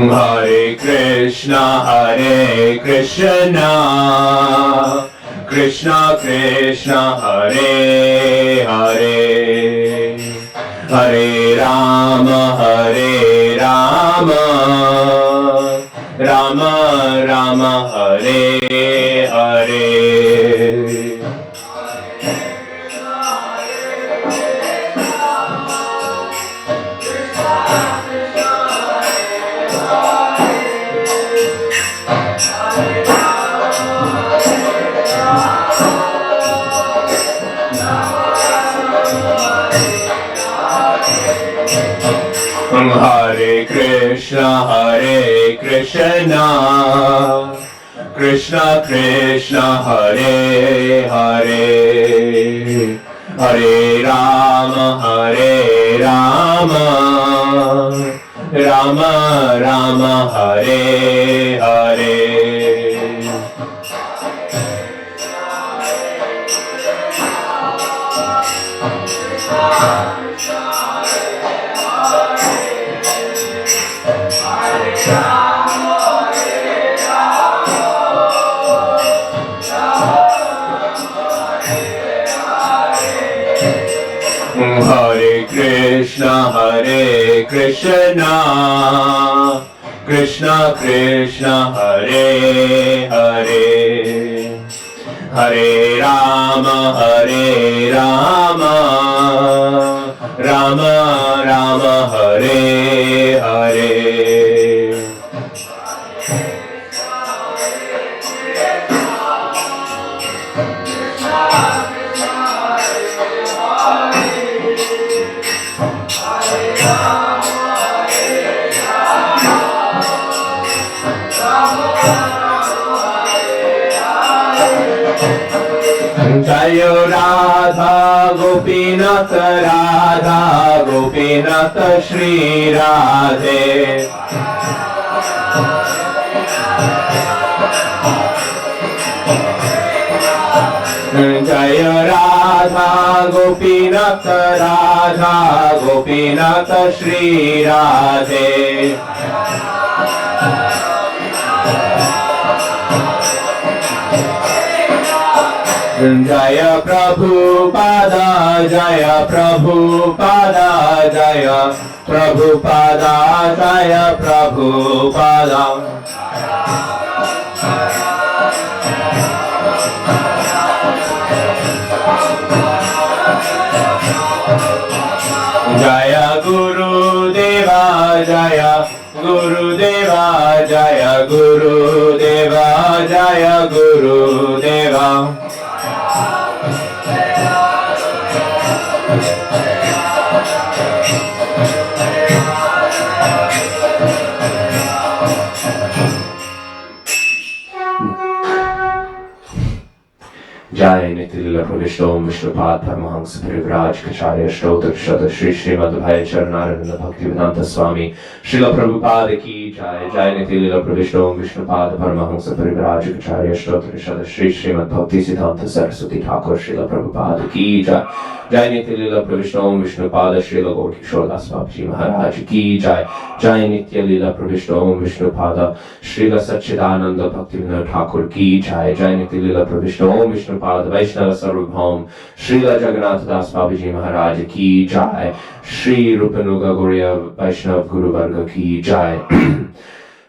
Hare Krishna, Krishna Krishna, Hare Hare, Hare Rama, Rama Rama, Hare Hare. Hare Krishna, Krishna Krishna, Hare Hare, Hare Rama, Rama Rama, Hare Hare. Hare Krishna, Krishna Krishna, Hare Hare, Hare Rama, Rama Rama, Hare Hare. Jai Radha Gopinath, Shri Radhe. Jai Radha Gopinath, Shri Radhe. Jaya Prabhupada, Jaya Prabhupada, Jaya Prabhupada, Jaya Prabhupada. Jaya Guru Deva, Jaya Guru Deva, Jaya Guru Deva, Jaya Guru Deva. Jai Nitilila Pravishtom Vishnupad Paramahansa Parivraj Kacharya Shtotra Shata Shri Srimad Bhaya Charanarana Bhaktivedanta Swami Srila Prabhupada Ki Jai. Jai Nitilila Pravishtom Vishnupad Paramahansa Parivraj Kacharya Shtotra Shata Shri Srimad Bhaktisiddhanta Saraswati Thakur Srila Prabhupada Ki Jai. Jai Nitilila Pravishtom Vishnupada Srila Gaur Kishore Das Babaji Maharaj Ki Jai. Jai Nityalila Pravishtom Vishnupada Srila Satchidananda Bhaktivinoda Thakur Ki Jai. Jai Nityalila Pravishtom Vishnupada Vaishnava Sarvabhaum Srila Jagannath Das Babaji Maharaj Ki Jai. Shri Rupanuga Gauriya Vaishnav Guru Varga Ki Jai.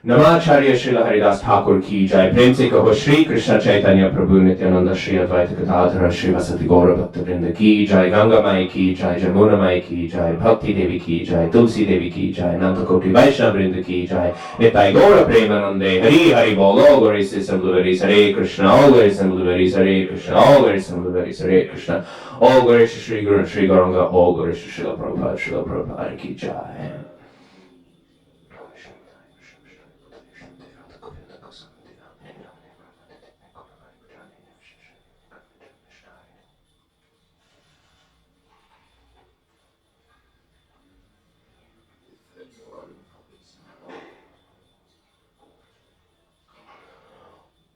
Namacharya Srila Haridas Thakur Ki Jai. Prem se kaho Shri Krishna Chaitanya Prabhu Nityananda Shri Advaita Gadadhara Shri Vasati Gaura Bhakta Vrinda Ki Jai. Ganga Mai Ki Jai. Jamuna Mai Ki Jai. Bhakti Devi Ki Jai. Tulsi Devi Ki Jai. Nanta Koti Vaishnava Vrinda Ki Jai. Nitai Gaura Premanande Hari Hari Bol. All glories and blueberries Hare Krishna. All glories and blueberries Hare Krishna. All glories and blueberries Hare Krishna. All glories to Shri Guru and Shri Gauranga. All glories to Srila Prabhupada. Srila Prabhupada Ki Jai.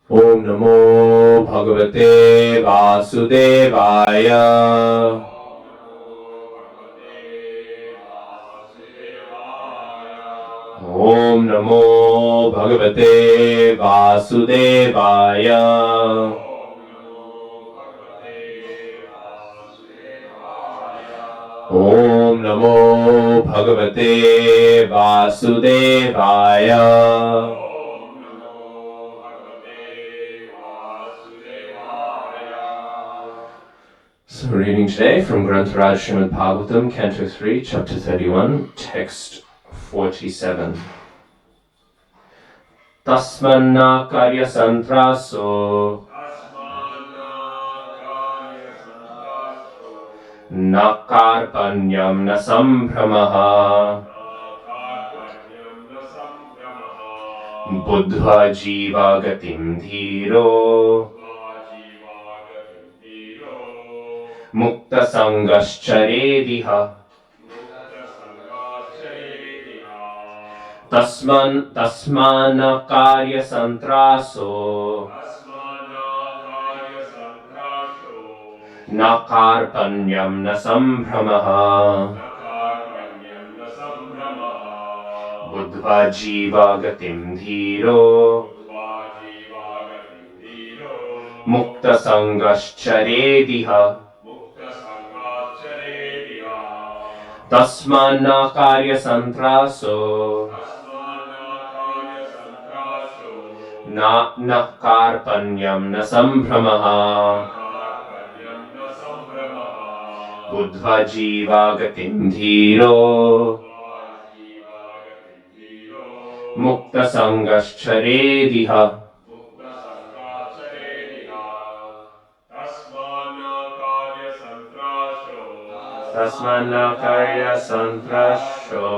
Om Namo Bhagavate Vasudevaya. Om Namo Bhagavate Vasudevaya. Om Namo Bhagavate Vasudevaya. So reading today from Grantaraj Srimad Bhagavatam, Canto 3, Chapter 31, Text 47. Tasmanna karya santraso na karpanyam na sambhramaha buddha jiva gatim dhiro mukta sangascharediha. Tasmana karya santraso na karpanyam na sambhramaha buddha jiva gatim dhiro mukta sangascharediha. Tasmana karya santraso na karpanyam na sambhramaha buddha jiva gatim dhiro mukta sangascharediha. Tasmana karya santrasho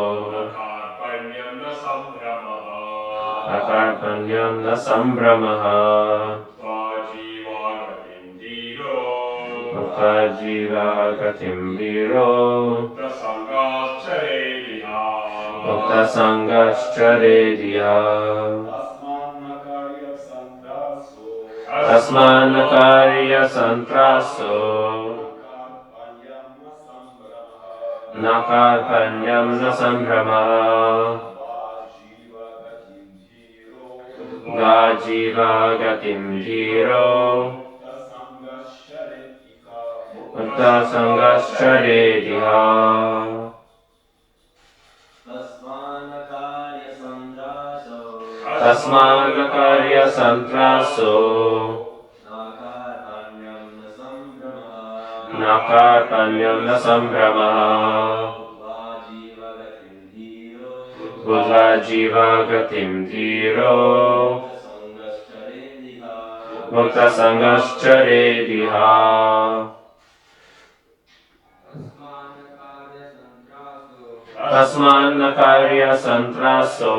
akarpanyam na sambhramaha mukta jiva gatim dhiro mukta sangascharediha. Tasmana karya santraso na karpanyam na sambhramaha buddha jiva gatim dhiro mukta sangascharediha. Tasmana karya santraso na karpanyam na sambhramaha buddha jiva gatim dhiro mukta sangascharediha. Tasmana karya santraso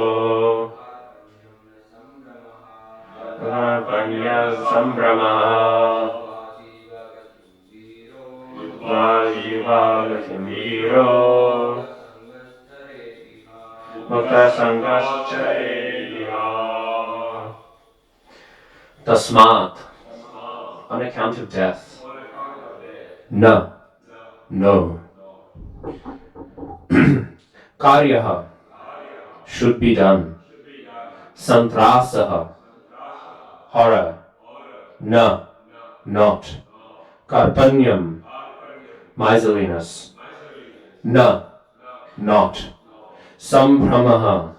karpanyam sambhramaha buddha jiva gatim dhiro mukta sangascharediha. Tasmat, on account of death. No. Karyaha, should be done. Santrasaha, horror. Na, not. Karpanyam, miserliness. Na, not. Sambhramaha,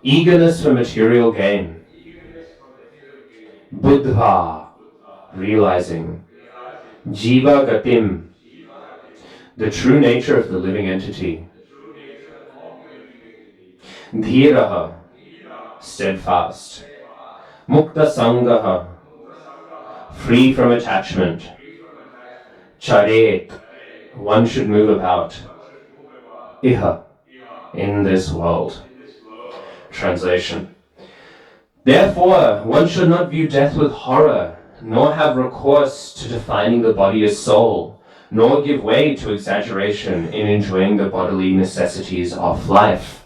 eagerness for material gain. Buddha, realizing. Jiva gatim, the true nature of the living entity. Dhiraha, steadfast. Mukta sangaha, free from attachment. Charet, one should move about. Iha, in this world. Translation. Therefore, one should not view death with horror, nor have recourse to defining the body as soul, nor give way to exaggeration in enjoying the bodily necessities of life.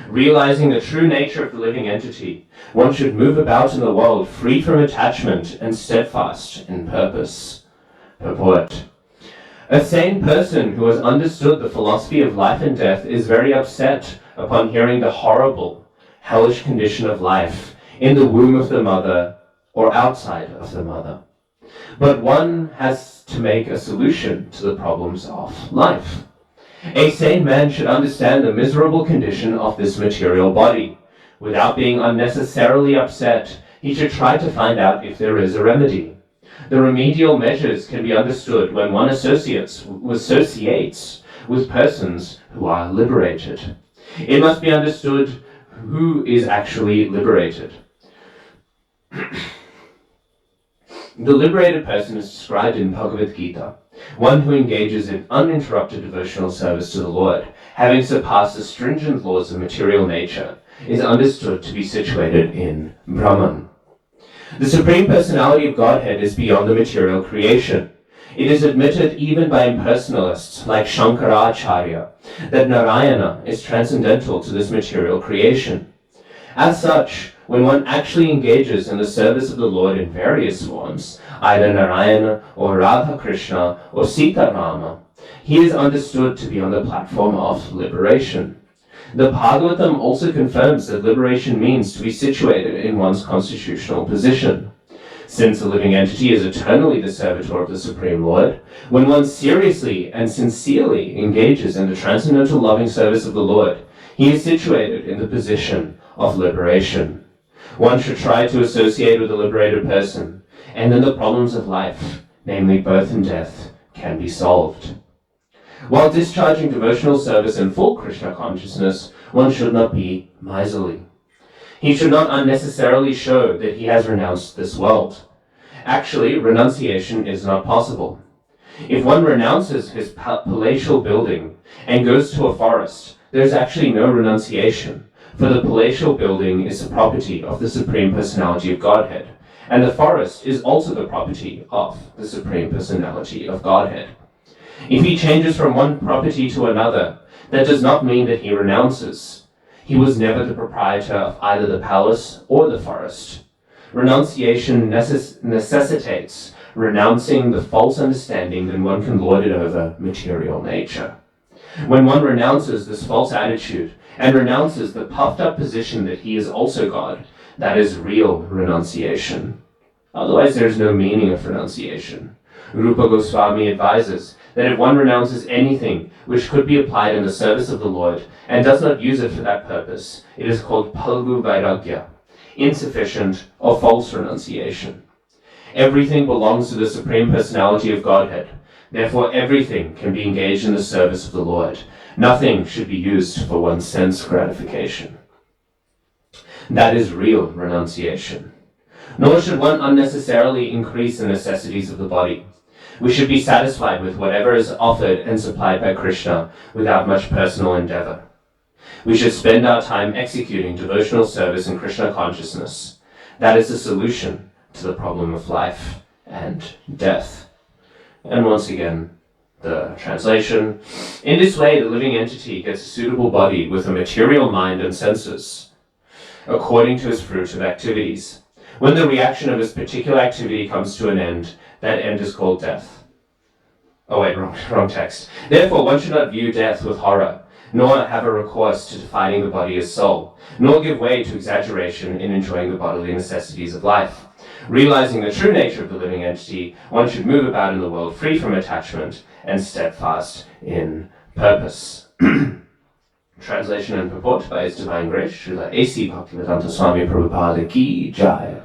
Realizing the true nature of the living entity, one should move about in the world free from attachment and steadfast in purpose. Purport. A sane person who has understood the philosophy of life and death is very upset upon hearing the horrible, hellish condition of life in the womb of the mother or outside of the mother. But one has to make a solution to the problems of life. A sane man should understand the miserable condition of this material body. Without being unnecessarily upset, he should try to find out if there is a remedy. The remedial measures can be understood when one associates with persons who are liberated. It must be understood who is actually liberated. The liberated person is described in Bhagavad Gita, one who engages in uninterrupted devotional service to the Lord, having surpassed the stringent laws of material nature, is understood to be situated in Brahman. The Supreme Personality of Godhead is beyond the material creation. It is admitted even by impersonalists like Shankaracharya that Narayana is transcendental to this material creation. As such, when one actually engages in the service of the Lord in various forms, either Narayana or Radha Krishna or Sita Rama, he is understood to be on the platform of liberation. The Bhagavatam also confirms that liberation means to be situated in one's constitutional position. Since a living entity is eternally the servitor of the Supreme Lord, when one seriously and sincerely engages in the transcendental loving service of the Lord, he is situated in the position of liberation. One should try to associate with a liberated person, and then the problems of life, namely birth and death, can be solved. While discharging devotional service in full Krishna consciousness, one should not be miserly. He should not unnecessarily show that he has renounced this world. Actually, renunciation is not possible. If one renounces his palatial building and goes to a forest, there is actually no renunciation. For the palatial building is the property of the Supreme Personality of Godhead, and the forest is also the property of the Supreme Personality of Godhead. If he changes from one property to another, that does not mean that he renounces. He was never the proprietor of either the palace or the forest. Renunciation necessitates renouncing the false understanding that one can lord it over material nature. When one renounces this false attitude, and renounces the puffed up position that he is also God, that is real renunciation. Otherwise there is no meaning of renunciation. Rupa Goswami advises that if one renounces anything which could be applied in the service of the Lord, and does not use it for that purpose, it is called Palgu Vairagya, insufficient or false renunciation. Everything belongs to the Supreme Personality of Godhead. Therefore everything can be engaged in the service of the Lord. Nothing should be used for one's sense gratification. That is real renunciation. Nor should one unnecessarily increase the necessities of the body. We should be satisfied with whatever is offered and supplied by Krishna without much personal endeavor. We should spend our time executing devotional service in Krishna consciousness. That is the solution to the problem of life and death. And once again, the translation. In this way, the living entity gets a suitable body with a material mind and senses, according to his fruit of activities. When the reaction of his particular activity comes to an end, that end is called death. Oh wait, wrong text. Therefore, one should not view death with horror, nor have a recourse to defining the body as soul, nor give way to exaggeration in enjoying the bodily necessities of life. Realizing the true nature of the living entity, one should move about in the world free from attachment and steadfast in purpose. Translation and purport by His Divine Grace, Srila A.C. Bhaktivedanta Swami Prabhupada Ki Jai.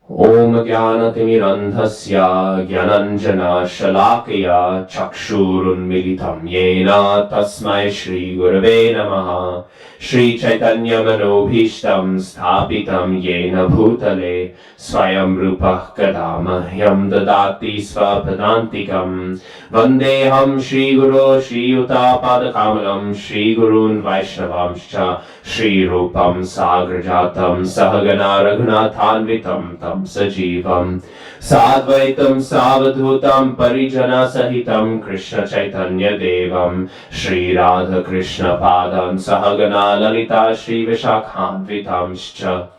Om Jnanatimirandhasya Jnananjana Shalakaya Chakshurunmilitam Yena Tasmai Shri Gurave Namaha. Shri Chaitanya Manobhishtam Sthapitam Yena Bhutale Swayam Rupah Kadamahyam Dadati Svapadantikam. Vandeham Shri Guru Shri Yuta Padakamalam Shri Gurun Vaishnavamscha Shri Rupam Sagrajatam Sahagana Raghunathanvitam Tam Sajivam Sadvaitam Savadhutam Parijana Sahitam Krishna Chaitanya Devam Shri Radha Krishna Padam Sahagana Lalita Shri Vishakhanvitamscha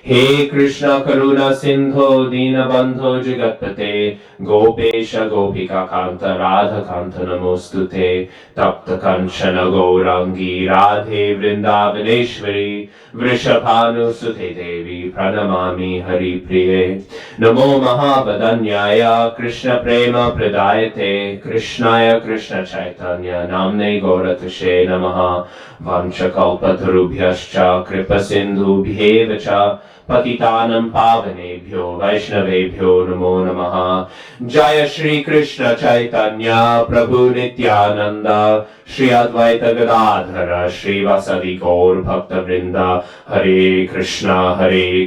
He Krishna Karuna Sindho Dinabandho Jagatpate Gopesha Gopika Kanta Radha Kanta Namostute Tapta Kanchana Gaurangi Radhe Vrindavaneshwari Vrishabhanu Sute Devi Pranamami Hari Priye Namo Mahabadanyaya Krishna Prema Pradayate Krishnaya Krishna Chaitanya Namne Gauratashe Namaha Vanchakalpatarubhyascha Kripa Sindhubhyeva cha Patitanam Pavanebhyo Vaishnavebhyo Namo Namaha Jaya Shri Krishna Chaitanya Prabhu Nityananda Shri Advaita Gadadhara Shri Vasadi Gaur Bhakta Vrinda Hare Krishna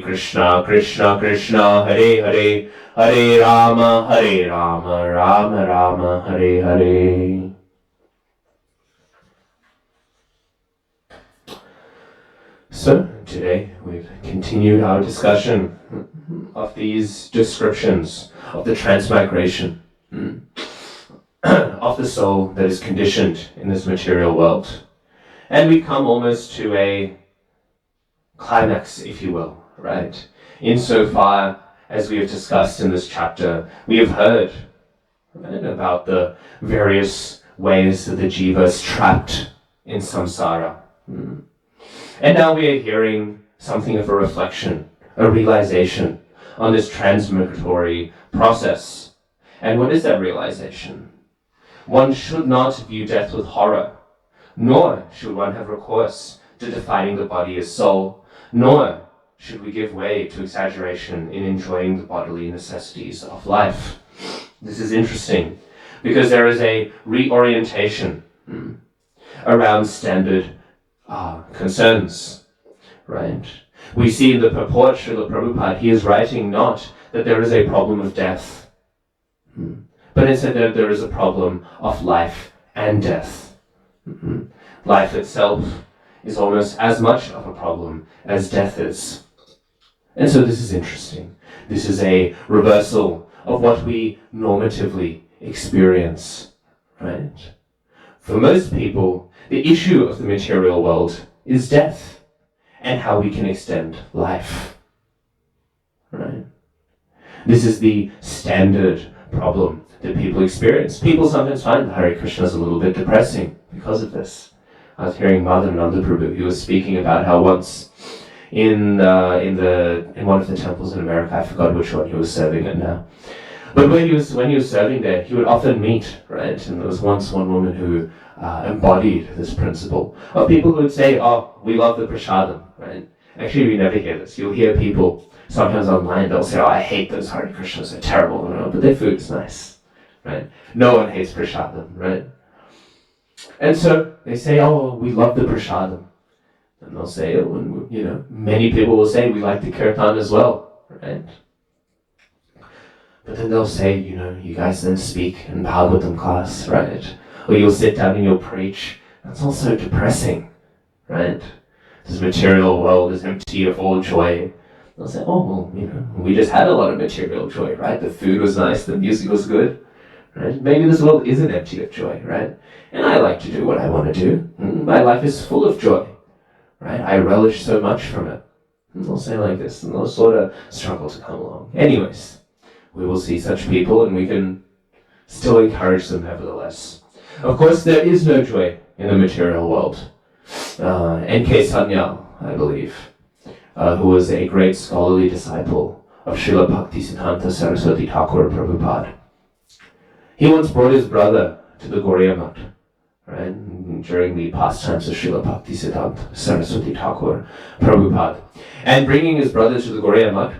Krishna Krishna Hare Hare Hare Rama Rama Rama Hare Hare. So, today we've continued our discussion of these descriptions of the transmigration of the soul that is conditioned in this material world. And we come almost to a climax, if you will, right? Insofar as we have discussed in this chapter, we have heard about the various ways that the jiva is trapped in samsara. And now we are hearing something of a reflection, a realization on this transmigratory process. And what is that realization? One should not view death with horror, nor should one have recourse to defining the body as soul, nor should we give way to exaggeration in enjoying the bodily necessities of life. This is interesting because there is a reorientation around standard concerns, right? We see in the purport, Srila Prabhupada, he is writing not that there is a problem of death, but instead that there is a problem of life and death. Life itself is almost as much of a problem as death is. And so this is interesting. This is a reversal of what we normatively experience, right? For most people, the issue of the material world is death and how we can extend life, right? This is the standard problem that people experience. People sometimes find the Hare Krishna is a little bit depressing because of this. I was hearing Madhananda Prabhu, he was speaking about how once in one of the temples in America, I forgot which one he was serving in now, but when he was serving there, he would often meet, right? And there was once one woman who embodied this principle of people who would say, oh, we love the prasadam, right? Actually, we never hear this. You'll hear people sometimes online, they'll say, oh, I hate those Hare Krishnas, they're terrible, but their food is nice, right? No one hates prasadam, right? And so they say, oh, we love the prasadam. And they'll say, many people will say, we like the kirtan as well, right? But then they'll say, you guys then speak in Bhagavatam class, right? Or you'll sit down and you'll preach. That's also depressing, right? This material world is empty of all joy. They'll say, oh, well, we just had a lot of material joy, right? The food was nice, the music was good, right? Maybe this world isn't empty of joy, right? And I like to do what I want to do. My life is full of joy, right? I relish so much from it. And they'll say like this, and they'll sort of struggle to come along. Anyways, we will see such people and we can still encourage them nevertheless. Of course, there is no joy in the material world. N.K. Sanyal, I believe, who was a great scholarly disciple of Srila Bhaktisiddhanta Saraswati Thakur Prabhupada. He once brought his brother to the Gaudiya Math, right, during the pastimes of Srila Bhaktisiddhanta Saraswati Thakur Prabhupada. And bringing his brother to the Gaudiya Math,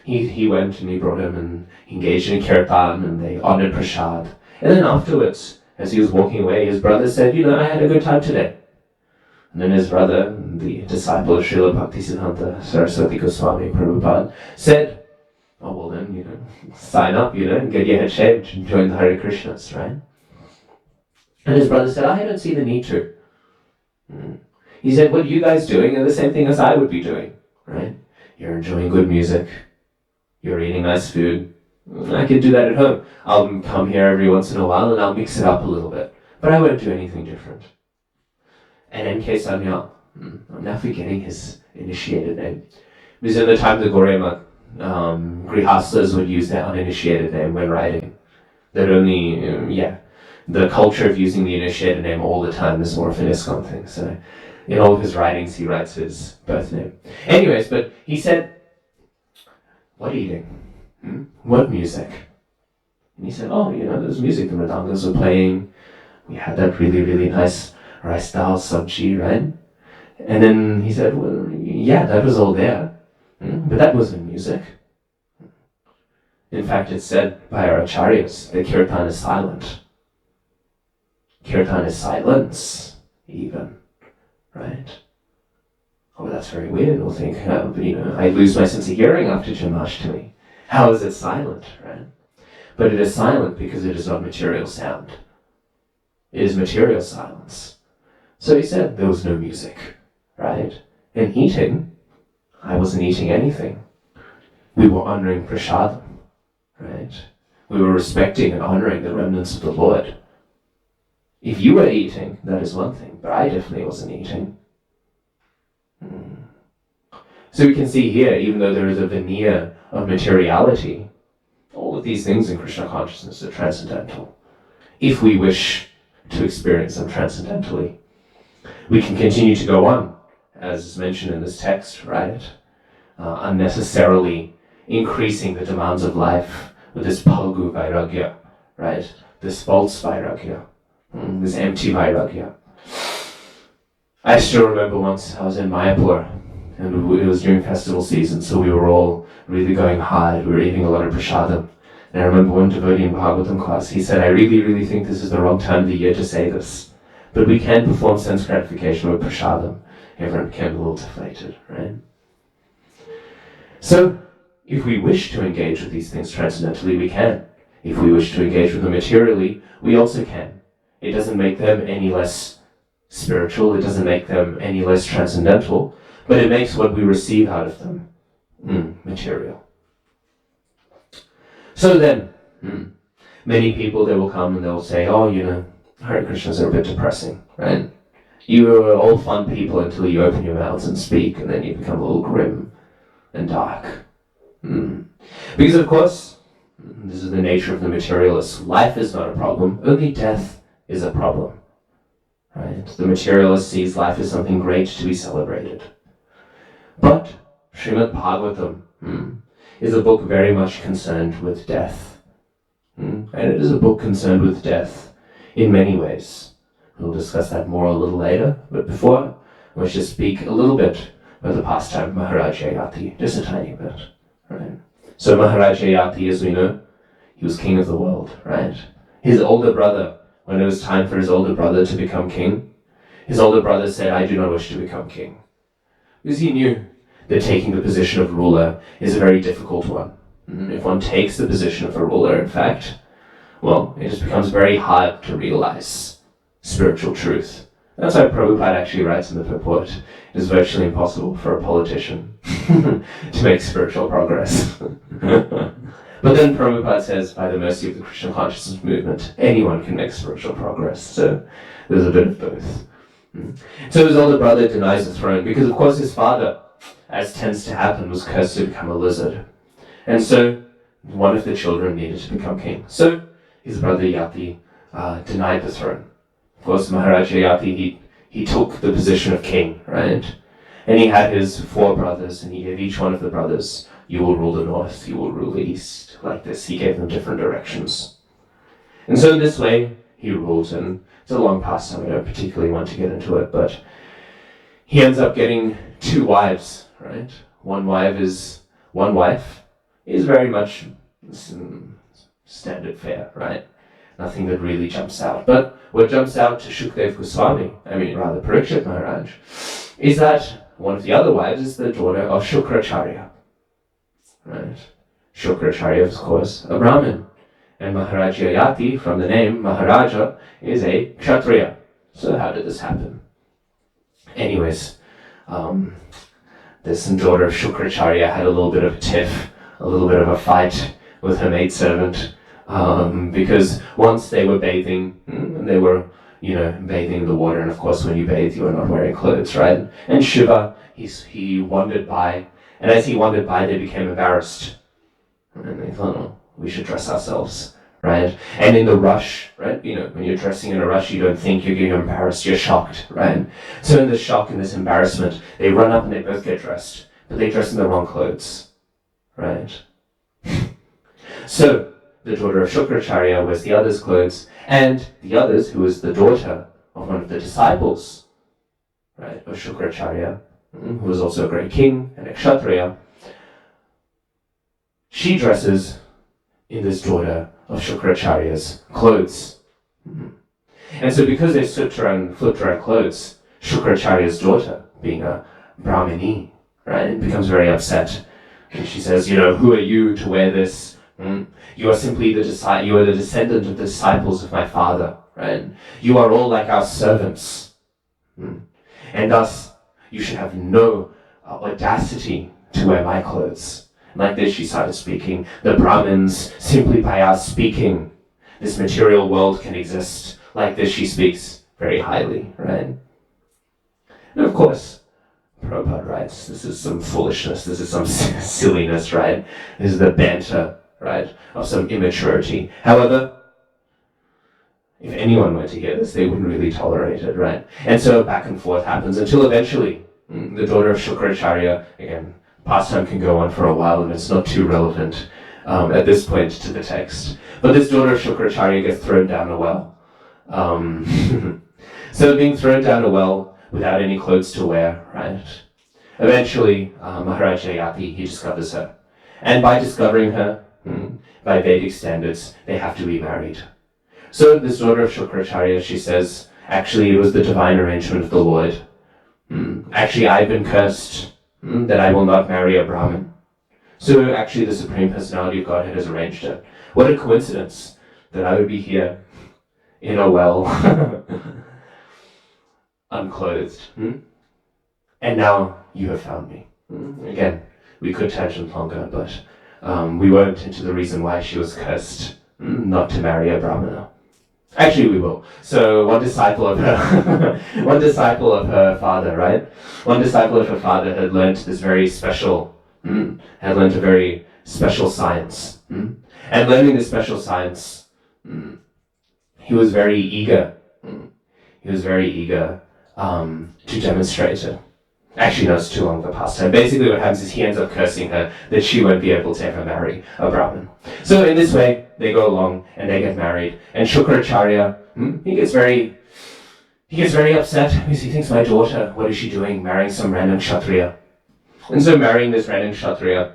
he went and he brought him and engaged in kirtan and they honored prasad. And then afterwards, as he was walking away, his brother said, I had a good time today. And then his brother, the disciple of Srila Bhaktisiddhanta Saraswati Goswami Prabhupada, said, oh, well then, sign up, and get your head shaved and join the Hare Krishnas, right? And his brother said, I don't see the need to. He said, what you guys doing are the same thing as I would be doing, right? You're enjoying good music. You're eating nice food. I could do that at home. I'll come here every once in a while and I'll mix it up a little bit. But I won't do anything different. And N.K. Sanyal, I'm now forgetting his initiated name. Because in the time of the Gorema, Grihastas would use their uninitiated name when writing. That only, the culture of using the initiated name all the time is more of an ISKCON thing. So in all of his writings, he writes his birth name. Anyways, but he said, what eating? What music? And he said, oh, there's music, the Mridangas were playing. We had that really, really nice rice dal sabji, right? And then he said, well, yeah, that was all there. But that wasn't music. In fact, it's said by our acharyas that kirtan is silent. Kirtan is silence, even, right? Oh, that's very weird. We'll think, I lose my sense of hearing after Janmashtami. How is it silent, right? But it is silent because it is not material sound. It is material silence. So he said there was no music, right? And eating, I wasn't eating anything. We were honoring prasadam, right? We were respecting and honoring the remnants of the Lord. If you were eating, that is one thing, but I definitely wasn't eating. So we can see here, even though there is a veneer of materiality, all of these things in Krishna consciousness are transcendental. If we wish to experience them transcendentally, we can continue to go on, as is mentioned in this text, right? Unnecessarily increasing the demands of life with this palgu vairagya, right? This false vairagya, this empty vairagya. I still remember once I was in Mayapur, and it was during festival season, so we were all really going hard. We were eating a lot of prasadam. And I remember one devotee in Bhagavatam class, he said, I really, really think this is the wrong time of the year to say this, but we can perform sense gratification with prasadam. Everyone became a little deflated, right? So, if we wish to engage with these things transcendentally, we can. If we wish to engage with them materially, we also can. It doesn't make them any less spiritual, it doesn't make them any less transcendental, but it makes what we receive out of them material. So then, many people, they will come and they'll say, oh, Hare Krishnas are a bit depressing, right? You are all fun people until you open your mouths and speak, and then you become a little grim and dark. Because of course, this is the nature of the materialist. Life is not a problem, only death is a problem. Right? The materialist sees life as something great to be celebrated. But Srimad Bhagavatam is a book very much concerned with death. And it is a book concerned with death in many ways. We'll discuss that more a little later, but before, I wish to speak a little bit about the pastime of Maharaj Yayati, just a tiny bit. Right? So Maharaj Yayati, as we know, he was king of the world, right? His older brother, when it was time for his older brother to become king, his older brother said, I do not wish to become king. Because he knew that taking the position of ruler is a very difficult one. If one takes the position of a ruler, in fact, well, it just becomes very hard to realize spiritual truth. That's why Prabhupada actually writes in the purport, it is virtually impossible for a politician to make spiritual progress. But then Prabhupada says, by the mercy of the Krishna consciousness movement, anyone can make spiritual progress. So there's a bit of both. So his older brother denies the throne because, of course, his father, as tends to happen, was cursed to become a lizard. And so one of the children needed to become king. So his brother Yati denied the throne. Of course, Maharaj Yati, he took the position of king, right? And he had his 4 brothers, and he gave each one of the brothers, you will rule the north, you will rule the east, like this. He gave them different directions. And so in this way, he ruled, and it's a long pastime, I don't particularly want to get into it, but he ends up getting 2 wives, right? One wife is very much standard fare, right? Nothing that really jumps out. But what jumps out to Shukdev Goswami, Parikshit Maharaj, is that one of the other wives is the daughter of Shukracharya. Right? Shukracharya, of course, a Brahmin. And Maharaj Yayati, from the name Maharaja, is a Kshatriya. So how did this happen? Anyways, this daughter of Shukracharya had a little bit of a tiff, a little bit of a fight with her maidservant, because once they were bathing, and they were, bathing in the water, and of course when you bathe, you are not wearing clothes, right? And Shiva, he wandered by, And as he wandered by, they became embarrassed. And they thought, oh, we should dress ourselves, right? And in the rush, right? When you're dressing in a rush, you don't think you're embarrassed, you're shocked, right? So in this shock and this embarrassment, they run up and they both get dressed, but they dress in the wrong clothes, right? So the daughter of Shukracharya wears the other's clothes, and the others, who is the daughter of one of the disciples, right, of Shukracharya, who was also a great king and a kshatriya, she dresses in this daughter of Shukracharya's clothes. And so because they flipped around clothes, Shukracharya's daughter, being a Brahmini, right, becomes very upset. And she says, who are you to wear this? You are simply the descendant of the disciples of my father, right? You are all like our servants. And thus, you should have no audacity to wear my clothes. Like this, she started speaking. The Brahmins, simply by our speaking, this material world can exist. Like this, she speaks very highly, right? And of course, Prabhupada writes, this is some foolishness, this is some silliness, right? This is the banter, right, of some immaturity. However, if anyone were to hear this, they wouldn't really tolerate it, right? And so back and forth happens until eventually the daughter of Shukracharya, again, pastime can go on for a while and it's not too relevant at this point to the text. But this daughter of Shukracharya gets thrown down a well. So being thrown down a well without any clothes to wear, right? Eventually, Maharaj Jayati, he discovers her. And by discovering her, by Vedic standards, they have to be married. So this daughter of Shukracharya, she says, actually it was the divine arrangement of the Lord. Actually, I've been cursed that I will not marry a Brahmin. So actually the Supreme Personality of Godhead has arranged it. What a coincidence that I would be here in a well, unclothed. And now you have found me. Again, we could tangent longer, but we won't into the reason why she was cursed not to marry a Brahmana. Actually, we will. So one disciple of her, father, right? One disciple of her father had learned this very special, had learned a very special science. And learning this special science, he was very eager. He was very eager to demonstrate it. Actually, no, it's too long of a pastime. Basically what happens is he ends up cursing her that she won't be able to ever marry a Brahmin. So in this way, they go along and they get married. And Shukracharya, he gets very upset because he thinks, my daughter, what is she doing, marrying some random Kshatriya? And so marrying this random Kshatriya,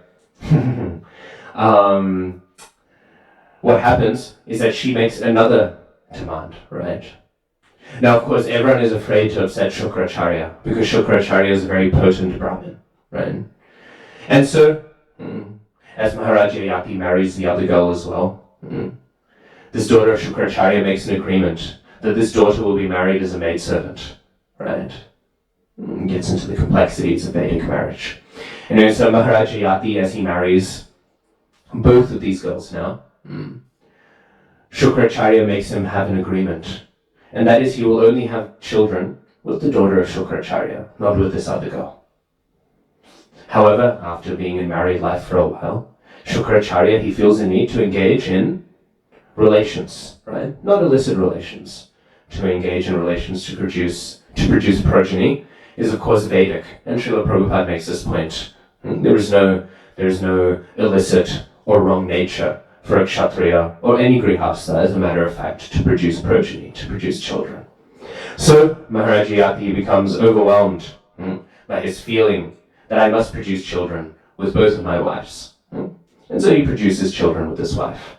what happens is that she makes another demand, right? Now, of course, everyone is afraid to upset Shukracharya because Shukracharya is a very potent Brahmin, right? And so, as Maharaj Yayati marries the other girl as well, this daughter of Shukracharya makes an agreement that this daughter will be married as a maidservant, right? Gets into the complexities of Vedic marriage. And so Maharaj Yayati, as he marries both of these girls now, Shukracharya makes him have an agreement. And that is, he will only have children with the daughter of Shukracharya, not with this other girl. However, after being in married life for a while, Shukracharya, he feels a need to engage in relations, right? Not illicit relations. To engage in relations to produce progeny is of course Vedic, and Srila Prabhupada makes this point. There is no illicit or wrong nature for a Kshatriya or any Grihastha, as a matter of fact, to produce progeny, to produce children. So Maharaj Yayati becomes overwhelmed by his feeling that I must produce children with both of my wives. And so he produces children with this wife.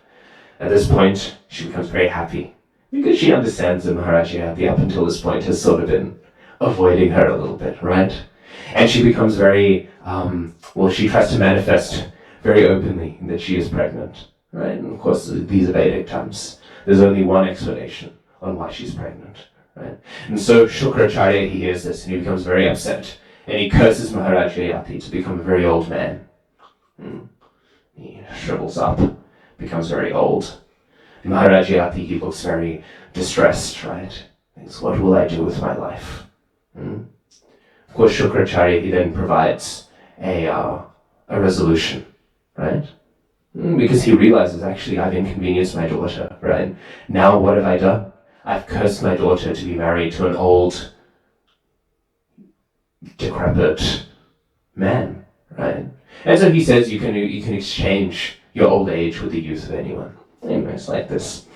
At this point, she becomes very happy because she understands that Maharaj Yayati up until this point has sort of been avoiding her a little bit, right? And she becomes very, she tries to manifest very openly that she is pregnant. Right? And of course, these are Vedic terms. There's only one explanation on why she's pregnant. Right? And so Shukracharya, he hears this and he becomes very upset. And he curses Maharaj Yayati to become a very old man. He shrivels up, becomes very old. And Maharaj Yayati, he looks very distressed, right? Thinks, what will I do with my life? Of course, Shukracharya, he then provides a a resolution, right? Because he realizes, actually, I've inconvenienced my daughter, right? Now what have I done? I've cursed my daughter to be married to an old, decrepit man, right? And so he says you can exchange your old age with the youth of anyone. Anyways, like this.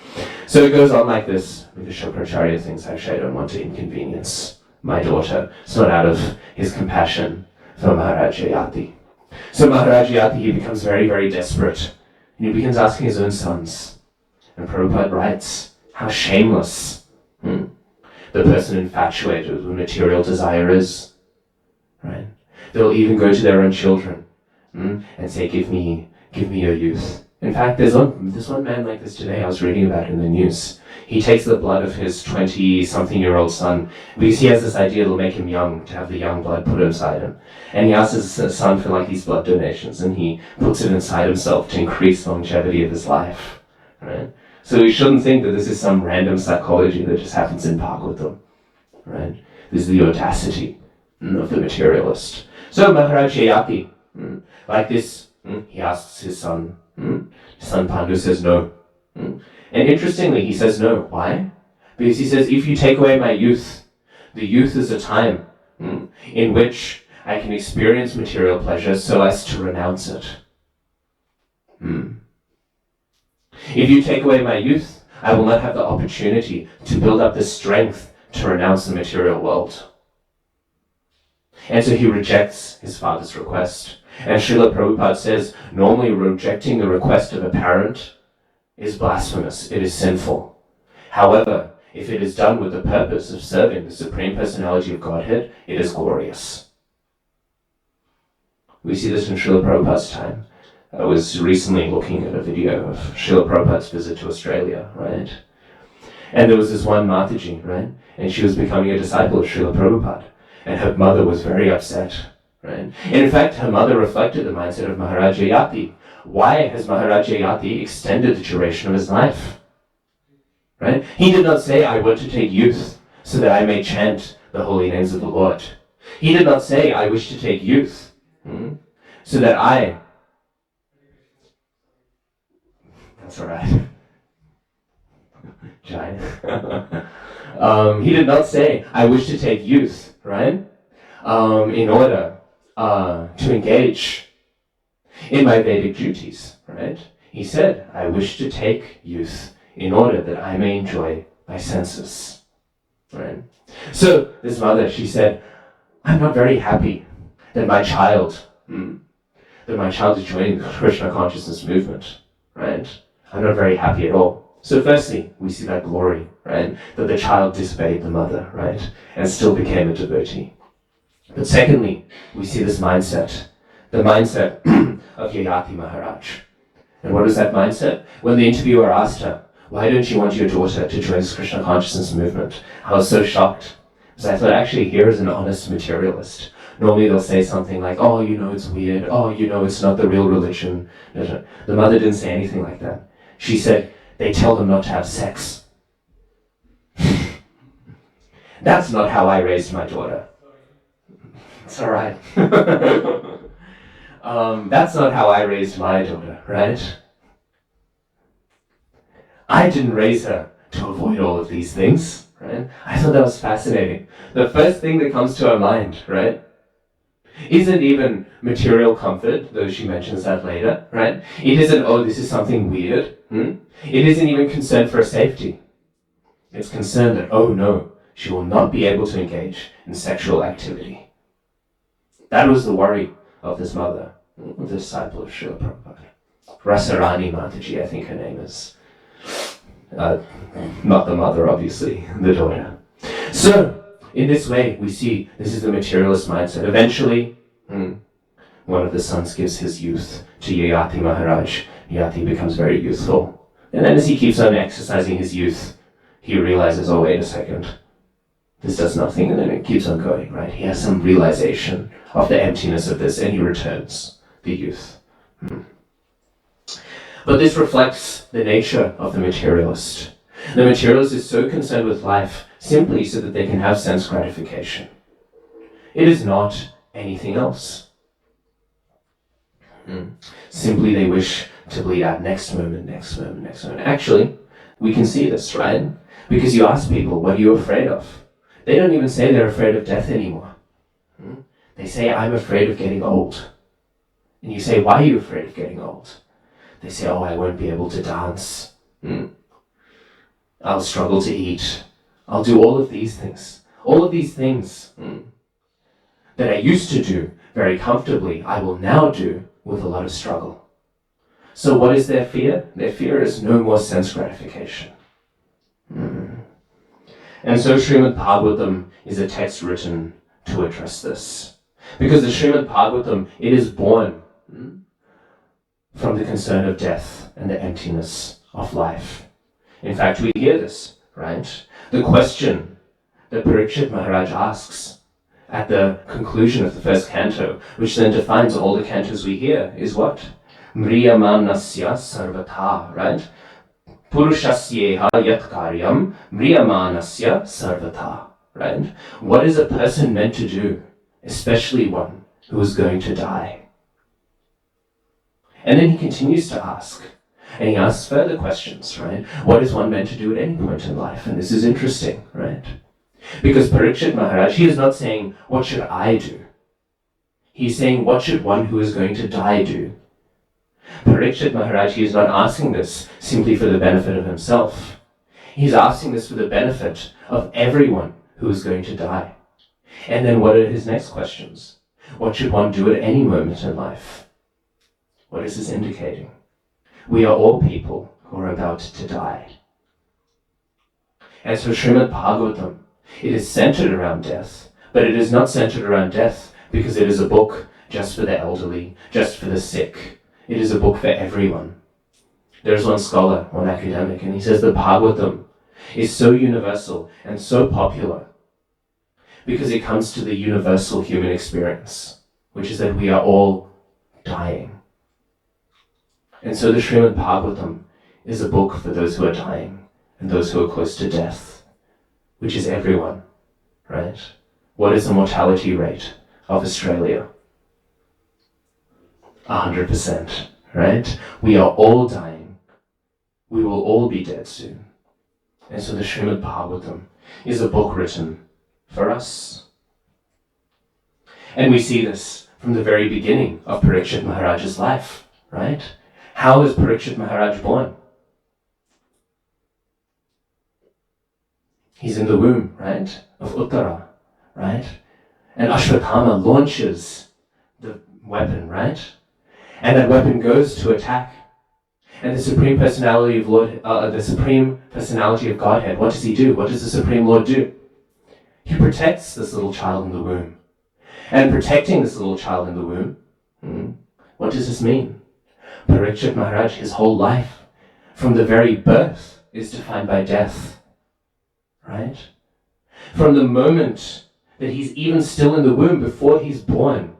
So it goes on like this, because Shukracharya thinks, actually, I don't want to inconvenience my daughter. It's not out of his compassion for Maharaj Jayati. So Maharaj Jayati, he becomes very, very desperate. And he begins asking his own sons. And Prabhupada writes, how shameless the person infatuated with material desire is. Right? They'll even go to their own children and say, give me your youth. In fact, there's one man like this today, I was reading about in the news. He takes the blood of his 20-something-year-old son, because he has this idea it'll make him young, to have the young blood put inside him. And he asks his son for these blood donations, and he puts it inside himself to increase the longevity of his life. Right? So we shouldn't think that this is some random psychology that just happens in Bhagavatam. Right? This is the audacity of the materialist. So Maharaj Jayati, like this, he asks his son. His son Pandu says no. And interestingly, he says no. Why? Because he says, if you take away my youth, the youth is a time in which I can experience material pleasure so as to renounce it. If you take away my youth, I will not have the opportunity to build up the strength to renounce the material world. And so he rejects his father's request. And Srila Prabhupada says, normally rejecting the request of a parent is blasphemous, it is sinful. However, if it is done with the purpose of serving the Supreme Personality of Godhead, it is glorious. We see this in Srila Prabhupada's time. I was recently looking at a video of Srila Prabhupada's visit to Australia, right? And there was this one Mataji, right? And she was becoming a disciple of Srila Prabhupada. And her mother was very upset, right? And in fact, her mother reflected the mindset of Maharaj Jayati. Why has Maharaj Jayati extended the duration of his life? Right? He did not say, I want to take youth so that I may chant the holy names of the Lord. He did not say, I wish to take youth so that I... That's all right. Giant. He did not say, I wish to take youth, right? In order to engage in my Vedic duties, right? He said, I wish to take youth in order that I may enjoy my senses, right? So this mother, she said, I'm not very happy that my child is joining the Krishna consciousness movement, right? I'm not very happy at all. So firstly, we see that glory, right? That the child disobeyed the mother, right? And still became a devotee. But secondly, we see this mindset, the mindset of Yayati Maharaj. And what is that mindset? When the interviewer asked her, why don't you want your daughter to join this Krishna consciousness movement? I was so shocked. Because I thought, actually, here is an honest materialist. Normally they'll say something like, oh, it's weird. Oh, it's not the real religion. The mother didn't say anything like that. She said, they tell them not to have sex. That's not how I raised my daughter. It's all right. That's not how I raised my daughter, right? I didn't raise her to avoid all of these things, right? I thought that was fascinating. The first thing that comes to her mind, right, isn't even material comfort, though she mentions that later, right? It isn't, oh, this is something weird. It isn't even concern for her safety. It's concern that, oh no, she will not be able to engage in sexual activity. That was the worry of this mother, the disciple of Srila Prabhupada. Rasarani Mataji, I think her name is. Not the mother, obviously, the daughter. So, in this way, we see this is the materialist mindset. Eventually, one of the sons gives his youth to Yayati Maharaj. Yayati becomes very youthful. And then as he keeps on exercising his youth, he realizes, oh, wait a second. This does nothing, and then it keeps on going, right? He has some realization of the emptiness of this, and he returns the youth. But this reflects the nature of the materialist. The materialist is so concerned with life simply so that they can have sense gratification. It is not anything else. Simply they wish to bleed out next moment, next moment, next moment. Actually, we can see this, right? Because you ask people, what are you afraid of? They don't even say they're afraid of death anymore. They say, I'm afraid of getting old. And you say, why are you afraid of getting old? They say, oh, I won't be able to dance. I'll struggle to eat. I'll do all of these things. All of these things that I used to do very comfortably, I will now do with a lot of struggle. So what is their fear? Their fear is no more sense gratification. And so Srimad Bhagavatam is a text written to address this. Because the Srimad Bhagavatam, it is born from the concern of death and the emptiness of life. In fact, we hear this, right? The question that Parikshit Maharaj asks at the conclusion of the first canto, which then defines all the cantos we hear, is what? Mriyamanasya sarvatha, right? Purushasyeha yat karyam mriyamanasya sarvatha, right? What is a person meant to do, especially one who is going to die? And then he continues to ask, and he asks further questions, right? What is one meant to do at any point in life? And this is interesting, right? Because Parikshit Maharaj, he is not saying, what should I do? He's saying, what should one who is going to die do? Parikshit Maharaj, he is not asking this simply for the benefit of himself. He's asking this for the benefit of everyone who is going to die. And then what are his next questions? What should one do at any moment in life? What is this indicating? We are all people who are about to die. As for Srimad Bhagavatam, it is centered around death, but it is not centered around death because it is a book just for the elderly, just for the sick. It is a book for everyone. There's one scholar, one academic, and he says the Bhagavatam is so universal and so popular because it comes to the universal human experience, which is that we are all dying. And so the Srimad Bhagavatam is a book for those who are dying and those who are close to death, which is everyone, right? What is the mortality rate of Australia? 100%, right? We are all dying. We will all be dead soon. And so the Srimad Bhagavatam is a book written for us. And we see this from the very beginning of Parikshit Maharaj's life, right? How is Parikshit Maharaj born? He's in the womb, right, of Uttara, right? And Ashwatthama launches the weapon, right? And that weapon goes to attack. And the Supreme Personality of the Supreme Personality of Godhead, what does he do? What does the Supreme Lord do? He protects this little child in the womb. And protecting this little child in the womb, what does this mean? Parikshit Maharaj, his whole life, from the very birth, is defined by death, right? From the moment that he's even still in the womb, before he's born,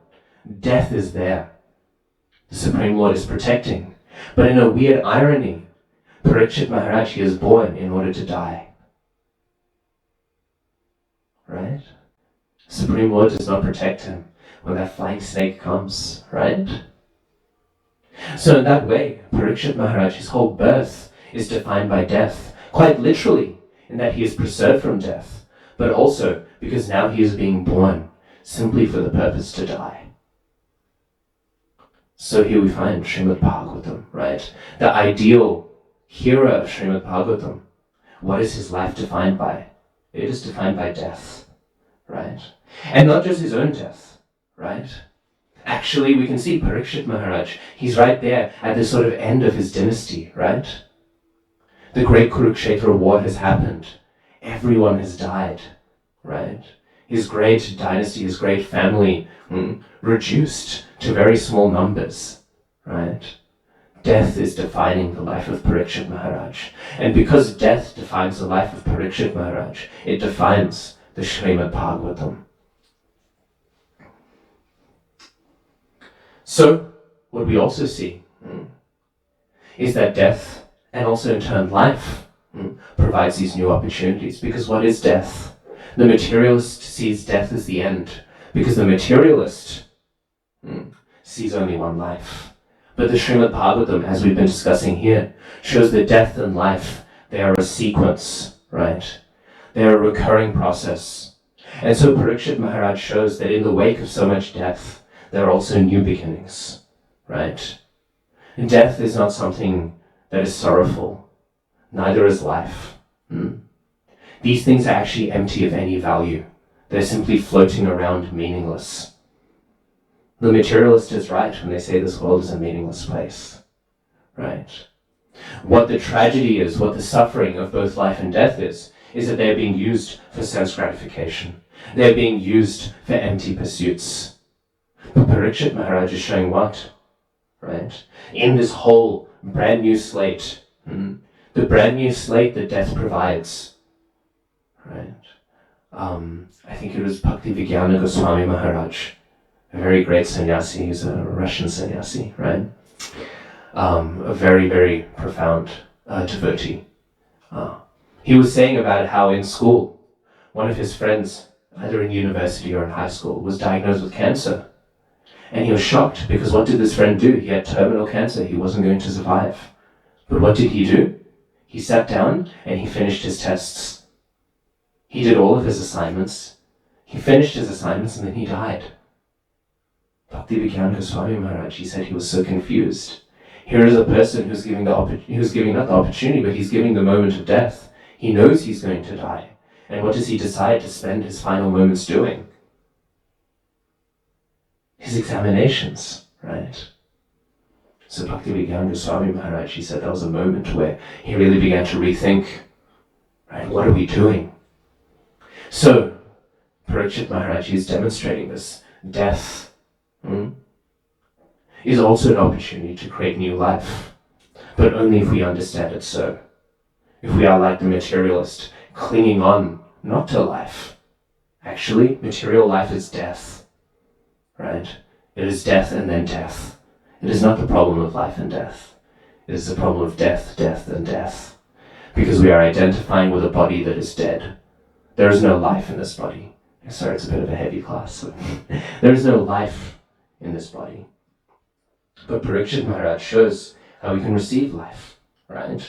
death is there. The Supreme Lord is protecting. But in a weird irony, Parikshit Maharaj, he is born in order to die. Right? The Supreme Lord does not protect him when that flying snake comes, right? So in that way, Parikshit Maharaj, his whole birth is defined by death, quite literally, in that he is preserved from death, but also because now he is being born simply for the purpose to die. So here we find Srimad Bhagavatam, right? The ideal hero of Srimad Bhagavatam. What is his life defined by? It is defined by death, right? And not just his own death, right? Actually, we can see Parikshit Maharaj. He's right there at the sort of end of his dynasty, right? The great Kurukshetra war has happened. Everyone has died, right? His great dynasty, his great family, reduced to very small numbers, right? Death is defining the life of Parikshit Maharaj. And because death defines the life of Parikshit Maharaj, it defines the Srimad Bhagavatam. So, what we also see is that death, and also in turn life, provides these new opportunities. Because what is death? The materialist sees death as the end, because the materialist sees only one life. But the Srimad Bhagavatam, as we've been discussing here, shows that death and life, they are a sequence, right? They are a recurring process. And so Parikshit Maharaj shows that in the wake of so much death, there are also new beginnings, right? And death is not something that is sorrowful, neither is life. These things are actually empty of any value. They're simply floating around meaningless. The materialist is right when they say this world is a meaningless place, right? What the tragedy is, what the suffering of both life and death is that they're being used for sense gratification. They're being used for empty pursuits. But Parikshit Maharaj is showing what? Right? In this whole brand new slate, the brand new slate that death provides, right? I think it was Bhakti Vigyana Goswami Maharaj, a very great sannyasi. He's a Russian sannyasi, right? A very, very profound devotee. He was saying about how in school, one of his friends, either in university or in high school, was diagnosed with cancer. And he was shocked because what did this friend do? He had terminal cancer. He wasn't going to survive. But what did he do? He sat down and he finished his tests. He did all of his assignments. He finished his assignments and then he died. Bhakti Vigyana Goswami Maharaj, he said he was so confused. Here is a person who's giving not the opportunity, but he's giving the moment of death. He knows he's going to die. And what does he decide to spend his final moments doing? His examinations, right? So Bhakti Vigyana Goswami Maharaj, he said that was a moment where he really began to rethink, right, what are we doing? So, Parikshit Maharaj is demonstrating this. Death is also an opportunity to create new life, but only if we understand it so. If we are like the materialist, clinging on not to life. Actually, material life is death, right? It is death and then death. It is not the problem of life and death. It is the problem of death, death, and death. Because we are identifying with a body that is dead. There is no life in this body. Sorry, it's a bit of a heavy class. There is no life in this body. But Parikshit Maharaj shows how we can receive life, right?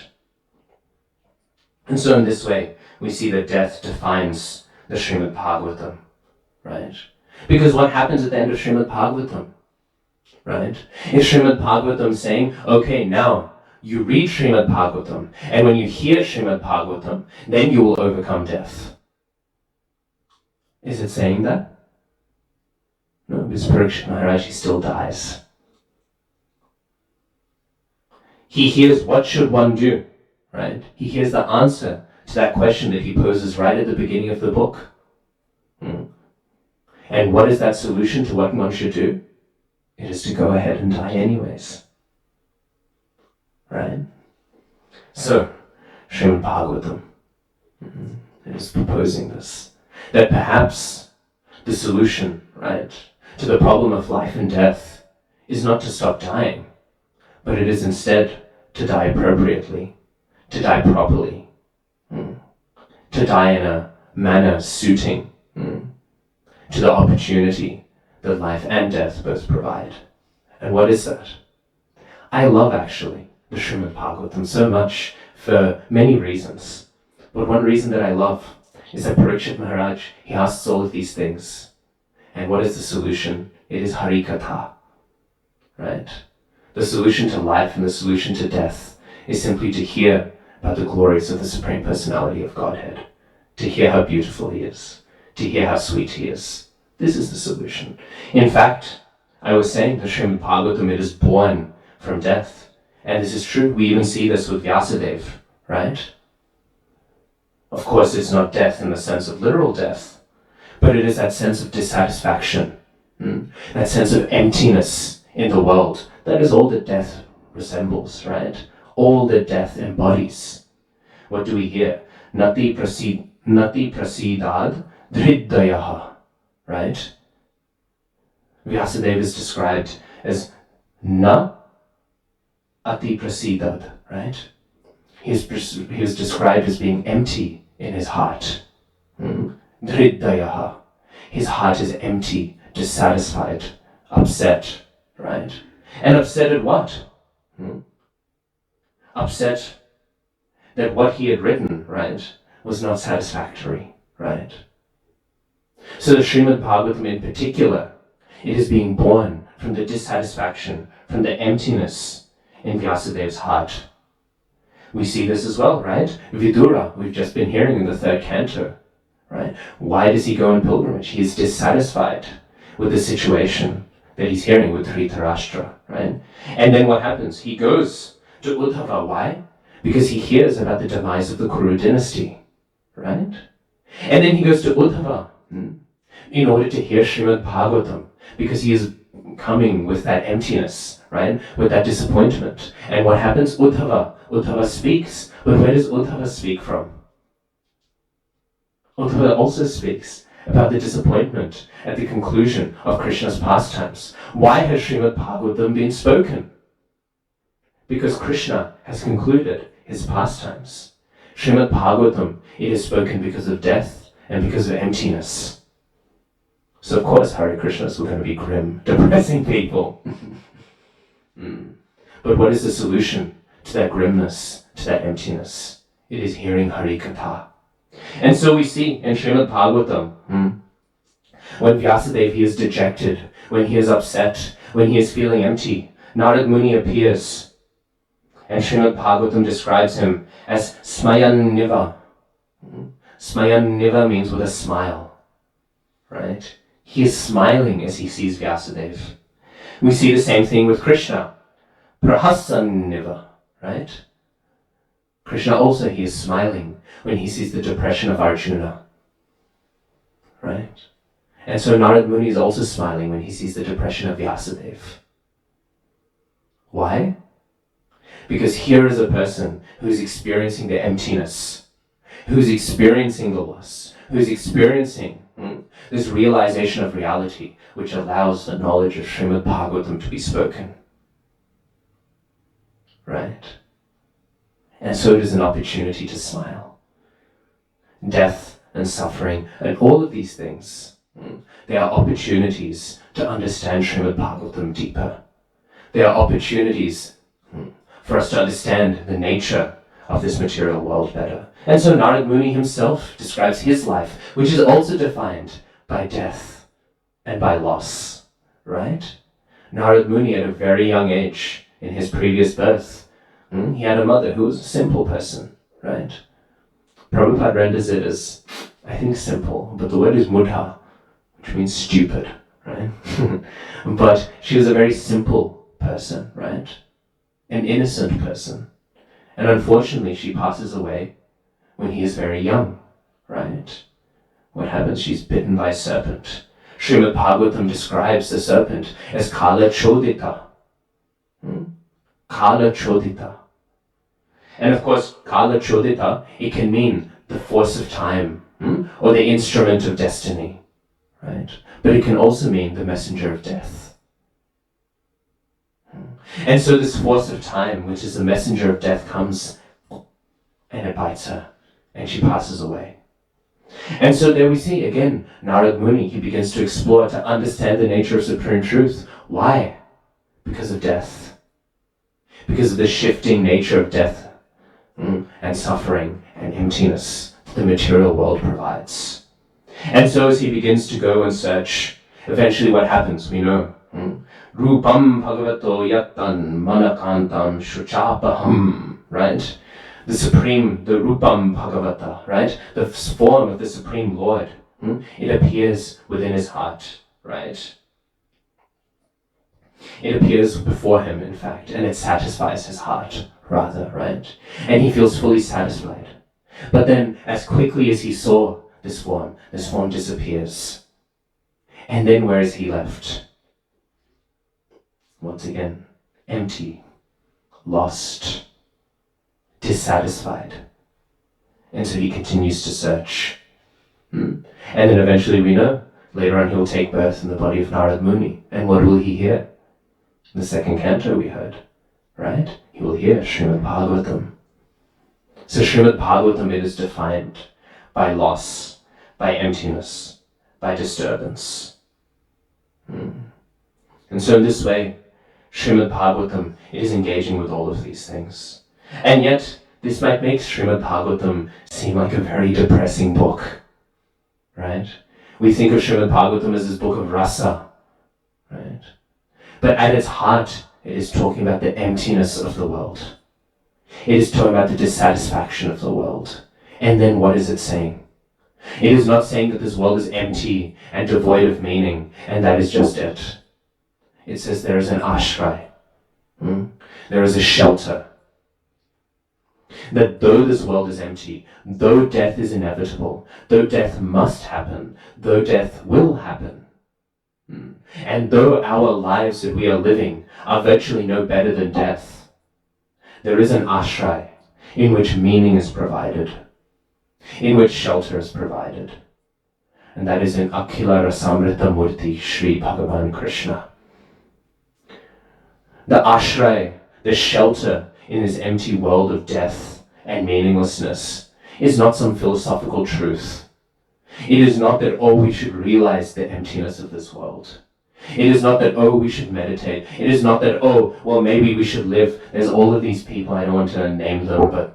And so in this way, we see that death defines the Srimad Bhagavatam, right? Because what happens at the end of Srimad Bhagavatam, right? Is Srimad Bhagavatam saying, okay, now you read Srimad Bhagavatam, and when you hear Srimad Bhagavatam, then you will overcome death. Is it saying that? No, because Parikshit Maharaj, he still dies. He hears what should one do, right? He hears the answer to that question that he poses right at the beginning of the book. And what is that solution to what one should do? It is to go ahead and die anyways. Right? So, Srimad Bhagavatam is proposing this. That perhaps the solution, right, to the problem of life and death is not to stop dying, but it is instead to die appropriately, to die properly, to die in a manner suiting to the opportunity that life and death both provide. And what is that? I love actually the Srimad Bhagavatam so much for many reasons. But one reason that I love is that Parikshit Maharaj, he asks all of these things. And what is the solution? It is Hari Katha, right? The solution to life and the solution to death is simply to hear about the glories of the Supreme Personality of Godhead, to hear how beautiful He is, to hear how sweet He is. This is the solution. In fact, I was saying the Srimad Bhagavatam, it is born from death. And this is true. We even see this with Vyasadeva, right? Of course, it's not death in the sense of literal death, but it is that sense of dissatisfaction, that sense of emptiness in the world. That is all that death resembles, right? All that death embodies. What do we hear? Nati prasidad dhridayaha, right? Vyasadeva is described as na ati prasidad, right? He is described as being empty in his heart. Dhridayaha. His heart is empty, dissatisfied, upset, right? And upset at what? Upset that what he had written, right, was not satisfactory, right? So the Srimad Bhagavatam in particular, it is being born from the dissatisfaction, from the emptiness in Vyasadev's heart. We see this as well, right? Vidura, we've just been hearing in the third canto, right? Why does he go on pilgrimage? He is dissatisfied with the situation that he's hearing with Dhritarashtra, right? And then what happens? He goes to Uddhava. Why? Because he hears about the demise of the Kuru dynasty, right? And then he goes to Uddhava in order to hear Srimad Bhagavatam, because he is coming with that emptiness, right? With that disappointment. And what happens? Uddhava speaks. But where does Uddhava speak from? Uddhava also speaks about the disappointment at the conclusion of Krishna's pastimes. Why has Srimad Bhagavatam been spoken? Because Krishna has concluded his pastimes. Srimad Bhagavatam, it is spoken because of death and because of emptiness. So of course Hare Krishnas were going to be grim, depressing people. But what is the solution to that grimness, to that emptiness? It is hearing Hari Katha. And so we see in Srimad Bhagavatam, when Vyasadeva, he is dejected, when he is upset, when he is feeling empty, Narad Muni appears. And Srimad Bhagavatam describes him as Smayan Niva. Smayan Niva means with a smile, right? He is smiling as he sees Vyasadeva. We see the same thing with Krishna. Prahasan Niva, right? Krishna also, he is smiling when he sees the depression of Arjuna, right? And so Narad Muni is also smiling when he sees the depression of Vyasadeva. Why? Because here is a person who is experiencing the emptiness, who is experiencing the loss, who is experiencing this realization of reality, which allows the knowledge of Srimad Bhagavatam to be spoken. Right? And so it is an opportunity to smile. Death and suffering and all of these things, they are opportunities to understand Srimad Bhagavatam deeper. They are opportunities for us to understand the nature of this material world better. And so Narad Muni himself describes his life, which is also defined by death and by loss, right? Narad Muni, at a very young age, in his previous birth, he had a mother who was a simple person, right? Prabhupada renders it as, I think, simple, but the word is mudha, which means stupid, right? But she was a very simple person, right? An innocent person. And unfortunately, she passes away when he is very young, right? What happens? She's bitten by a serpent. Srimad Bhagavatam describes the serpent as Kala Chodita. Kala Chodita. And of course, Kala Chodita, it can mean the force of time, or the instrument of destiny, right? But it can also mean the messenger of death. And so this force of time, which is the messenger of death, comes and it bites her, and she passes away. And so there we see, again, Narad Muni, he begins to explore, to understand the nature of supreme truth. Why? Because of death. Because of the shifting nature of death and suffering and emptiness that the material world provides. And so as he begins to go and search, eventually what happens, we know. Rupam Bhagavato Yattan Manakantam Shuchapaham, right? The Supreme, the Rupam Bhagavata, right? The form of the Supreme Lord, it appears within his heart, right? It appears before him, in fact, and it satisfies his heart, rather, right? And he feels fully satisfied. But then, as quickly as he saw this form disappears. And then where is he left? Once again, empty, lost, dissatisfied. And so he continues to search. And then eventually we know, later on he will take birth in the body of Narad Muni. And what will he hear? The second canto we heard, right? He will hear Srimad Bhagavatam. So Srimad Bhagavatam, it is defined by loss, by emptiness, by disturbance. And so in this way, Srimad Bhagavatam is engaging with all of these things. And yet, this might make Srimad Bhagavatam seem like a very depressing book, right? We think of Srimad Bhagavatam as this book of rasa, right? But at its heart, it is talking about the emptiness of the world. It is talking about the dissatisfaction of the world. And then what is it saying? It is not saying that this world is empty and devoid of meaning, and that is just it. It says there is an ashray. There is a shelter. That though this world is empty, though death is inevitable, though death must happen, though death will happen, and though our lives that we are living are virtually no better than death, there is an ashray in which meaning is provided, in which shelter is provided. And that is in Akhila Rasamrita Murti Sri Bhagavan Krishna. The ashray, the shelter in this empty world of death and meaninglessness, is not some philosophical truth. It is not that, oh, we should realize the emptiness of this world. It is not that, oh, we should meditate. It is not that, oh, well, maybe we should live. There's all of these people, I don't want to name them, but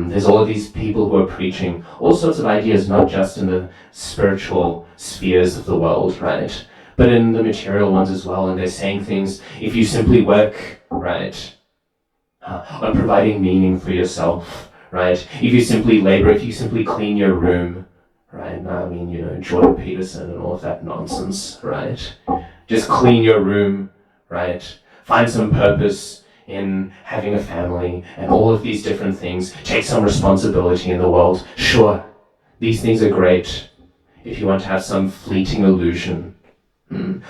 there's all of these people who are preaching all sorts of ideas, not just in the spiritual spheres of the world, right? But in the material ones as well. And they're saying things, if you simply work, right, on providing meaning for yourself, right? If you simply labor, if you simply clean your room, right? I mean, Jordan Peterson and all of that nonsense, right? Just clean your room, right? Find some purpose in having a family and all of these different things. Take some responsibility in the world. Sure, these things are great if you want to have some fleeting illusion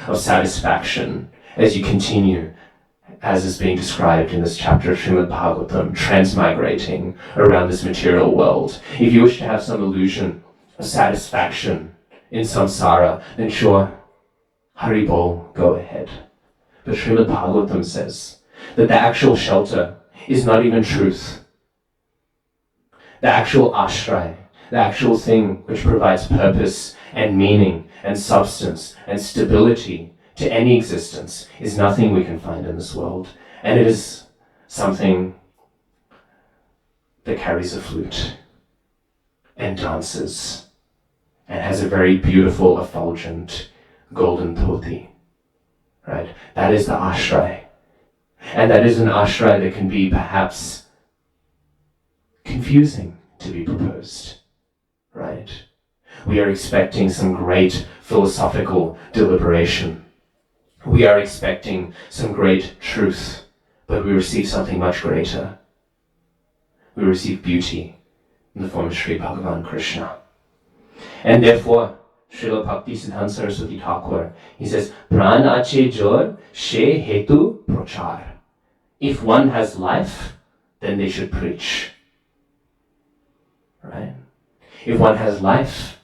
of satisfaction as you continue, as is being described in this chapter of Srimad Bhagavatam, transmigrating around this material world. If you wish to have some illusion of satisfaction in samsara, then sure, Hari Bol, go ahead. But Srimad Bhagavatam says that the actual shelter is not even truth. The actual ashray, the actual thing which provides purpose and meaning and substance and stability to any existence, is nothing we can find in this world. And it is something that carries a flute and dances and has a very beautiful, effulgent, golden dhoti, right? That is the ashray. And that is an ashray that can be perhaps confusing to be proposed, right? We are expecting some great philosophical deliberation. We are expecting some great truth, but we receive something much greater. We receive beauty in the form of Sri Bhagavan Krishna. And therefore, Srila Bhaktisiddhanta Saraswati Thakur, he says, Pran ache jor she hetu prochar. If one has life, then they should preach. Right? If one has life,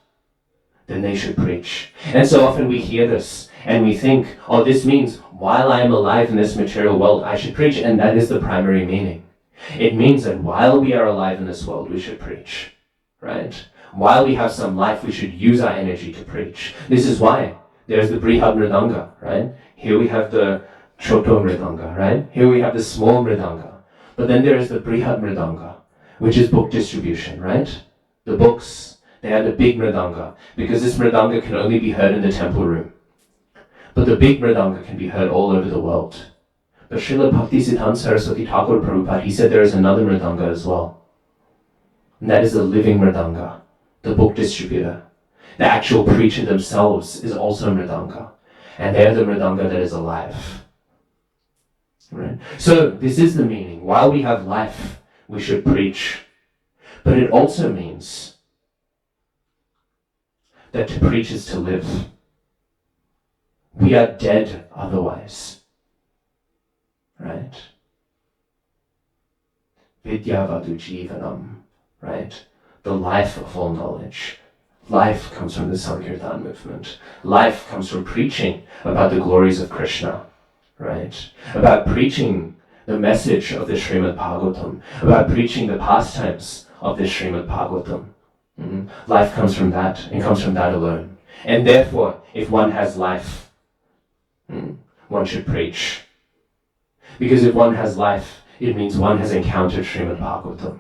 then they should preach. And so often we hear this and we think, oh, this means while I am alive in this material world, I should preach. And that is the primary meaning. It means that while we are alive in this world, we should preach. Right? While we have some life, we should use our energy to preach. This is why there's the Brihad Mridanga, right? Here we have the Choto Mridanga, right? Here we have the small Mridanga. But then there is the Brihad Mridanga, which is book distribution, right? The books, they have the big Mridanga, because this Mridanga can only be heard in the temple room. But the big Mridanga can be heard all over the world. But Srila Bhaktisiddhanta Saraswati Thakur Prabhupada, he said there is another Mridanga as well. And that is the living Mridanga, the book distributor. The actual preacher themselves is also Mridanga. And they're the Mridanga that is alive. Right? So this is the meaning. While we have life, we should preach. But it also means that to preach is to live. We are dead otherwise. Right? Vidyavadu jivanam. Right? The life of all knowledge. Life comes from the Sankirtan movement. Life comes from preaching about the glories of Krishna. Right? About preaching the message of the Srimad Bhagavatam. About preaching the pastimes of the Srimad Bhagavatam. Life comes from that, and comes from that alone. And therefore, if one has life, one should preach. Because if one has life, it means one has encountered Srimad Bhagavatam.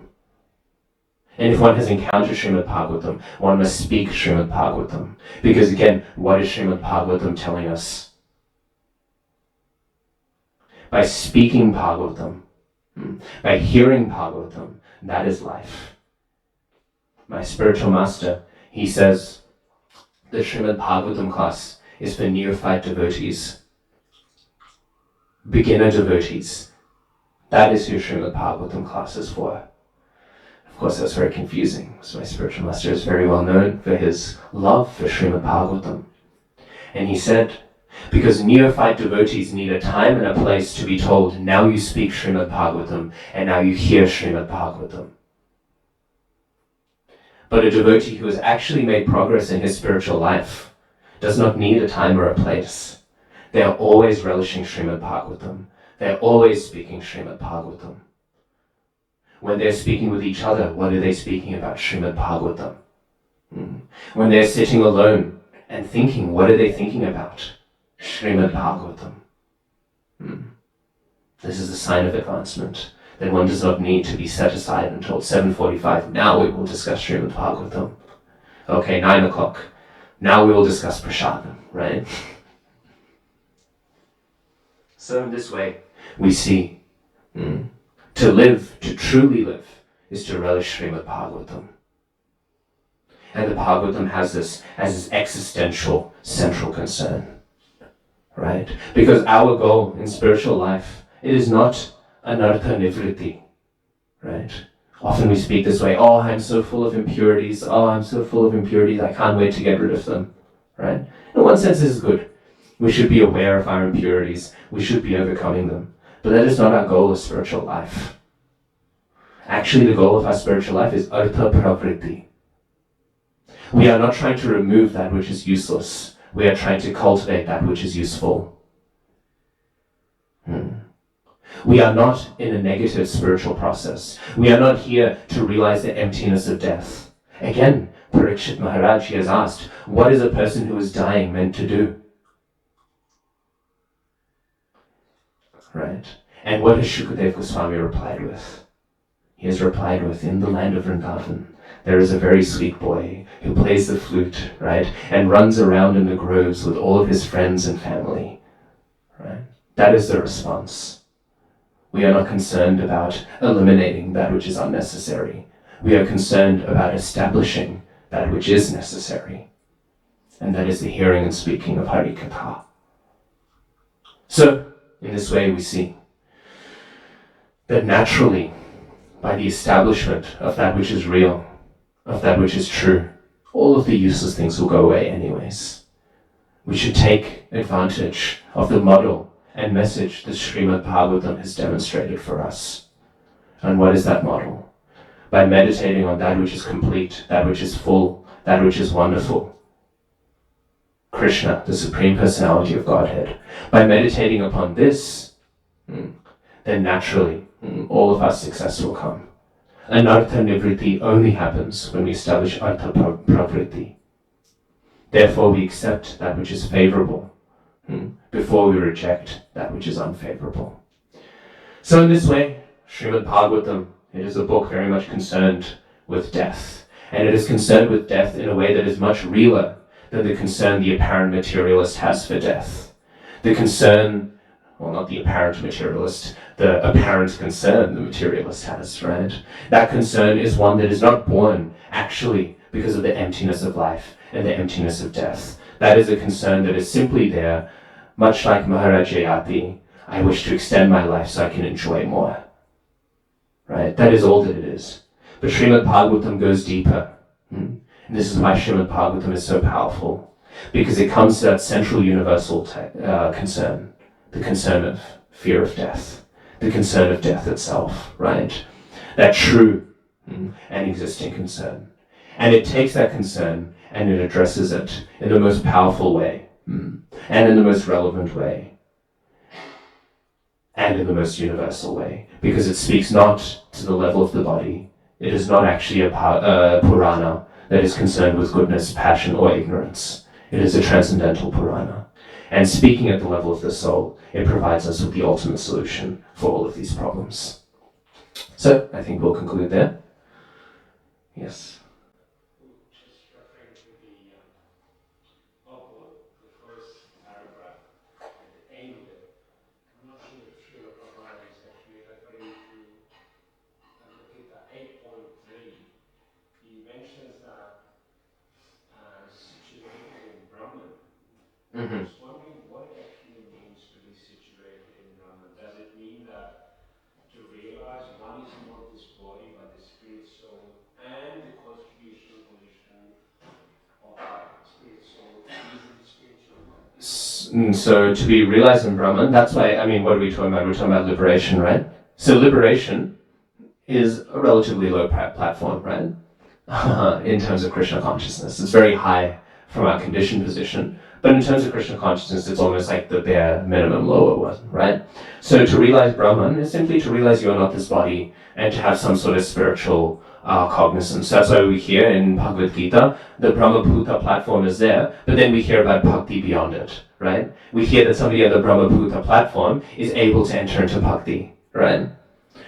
And if one has encountered Srimad Bhagavatam, one must speak Srimad Bhagavatam. Because again, what is Srimad Bhagavatam telling us? By speaking Bhagavatam, by hearing Bhagavatam, that is life. My spiritual master, he says, the Srimad Bhagavatam class is for neophyte devotees, beginner devotees. That is who Srimad Bhagavatam class is for. Of course, that's very confusing. So my spiritual master is very well known for his love for Srimad Bhagavatam. And he said, because neophyte devotees need a time and a place to be told, now you speak Srimad Bhagavatam, and now you hear Srimad Bhagavatam. But a devotee who has actually made progress in his spiritual life does not need a time or a place. They are always relishing Srimad Bhagavatam. They are always speaking Srimad Bhagavatam. When they're speaking with each other, what are they speaking about? Srimad Bhagavatam. When they're sitting alone and thinking, what are they thinking about? Srimad Bhagavatam. This is a sign of advancement, that one does not need to be set aside until 7:45. Now we will discuss Srimad Bhagavatam. Okay, 9 o'clock. Now we will discuss Prasadam, right? So in this way, we see to live, to truly live, is to relish Srimad Bhagavatam. And the Bhagavatam has this as its existential, central concern. Right? Because our goal in spiritual life, it is not anartha nivritti. Right? Often we speak this way, oh, I'm so full of impurities, I can't wait to get rid of them. Right? In one sense, this is good. We should be aware of our impurities. We should be overcoming them. But that is not our goal of spiritual life. Actually, the goal of our spiritual life is artha pravritti. We are not trying to remove that which is useless. We are trying to cultivate that which is useful. We are not in a negative spiritual process. We are not here to realize the emptiness of death. Again, Parikshit Maharaj has asked, what is a person who is dying meant to do? Right? And what has Shukadev Goswami replied with? He has replied with, in the land of Vrindavan, there is a very sweet boy who plays the flute, right, and runs around in the groves with all of his friends and family, right? That is the response. We are not concerned about eliminating that which is unnecessary. We are concerned about establishing that which is necessary, and that is the hearing and speaking of Hari Katha. So, in this way we see that naturally, by the establishment of that which is real, of that which is true, all of the useless things will go away anyways. We should take advantage of the model and message that Srimad Bhagavatam has demonstrated for us. And what is that model? By meditating on that which is complete, that which is full, that which is wonderful. Krishna, the Supreme Personality of Godhead. By meditating upon this, then naturally all of our success will come. Anartha nivritti only happens when we establish artha pravritti. Therefore we accept that which is favorable before we reject that which is unfavorable. So in this way, Srimad Bhagavatam, it is a book very much concerned with death. And it is concerned with death in a way that is much realer than the concern the apparent materialist has for death. The concern, well, not the apparent materialist, the apparent concern the materialist has, right? That concern is one that is not born actually because of the emptiness of life and the emptiness of death. That is a concern that is simply there, much like Maharaj Yayati, I wish to extend my life so I can enjoy more. Right? That is all that it is. But Srimad Bhagavatam goes deeper. And this is why Srimad Bhagavatam is so powerful, because it comes to that central universal concern, the concern of fear of death, the concern of death itself, right? That true and existing concern. And it takes that concern and it addresses it in the most powerful way, and in the most relevant way, and in the most universal way, because it speaks not to the level of the body. It is not actually a Purana that is concerned with goodness, passion, or ignorance. It is a transcendental Purana. And speaking at the level of the soul, it provides us with the ultimate solution for all of these problems. So I think we'll conclude there. Yes. Just referring to the bubble, the first paragraph, at the end of it, I'm not sure if Srila Prabhupada is actually referring to Gita 8.3. He mentions that situated in Brahman. Mm-hmm. I was wondering what it actually means to be situated in Brahman. Does it mean that to realize one is not this body but the spirit soul and the constitutional position of the spirit soul is the spiritual one? So to be realized in Brahman, that's why, I mean, what are we talking about? We're talking about liberation, right? So liberation is a relatively low platform, right? In terms of Krishna consciousness. It's very high from our conditioned position, but in terms of Krishna consciousness, it's almost like the bare minimum lower one, right? So to realize Brahman is simply to realize you are not this body and to have some sort of spiritual cognizance. That's why we hear in Bhagavad Gita, the Brahmabhuta platform is there, but then we hear about bhakti beyond it, right? We hear that somebody on the Brahmabhuta platform is able to enter into bhakti, right?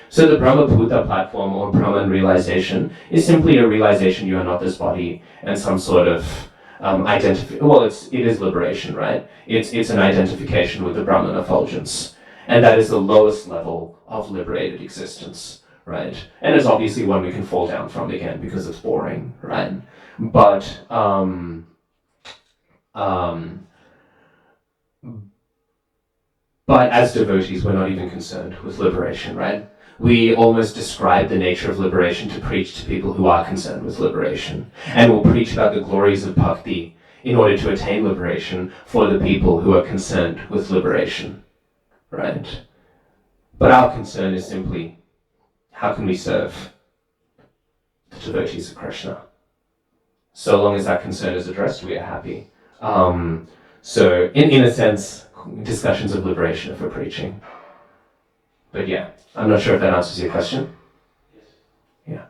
So the Brahmabhuta platform or Brahman realization is simply a realization you are not this body and some sort of well, it is liberation, right? It's an identification with the Brahman effulgence. And that is the lowest level of liberated existence, right? And it's obviously one we can fall down from again because it's boring, right? But as devotees, we're not even concerned with liberation, right? We almost describe the nature of liberation to preach to people who are concerned with liberation. And we'll preach about the glories of bhakti in order to attain liberation for the people who are concerned with liberation, right? But our concern is simply, how can we serve the devotees of Krishna? So long as that concern is addressed, we are happy. So in a sense, discussions of liberation are for preaching. But yeah, I'm not sure if that answers your question. Yes. Yeah.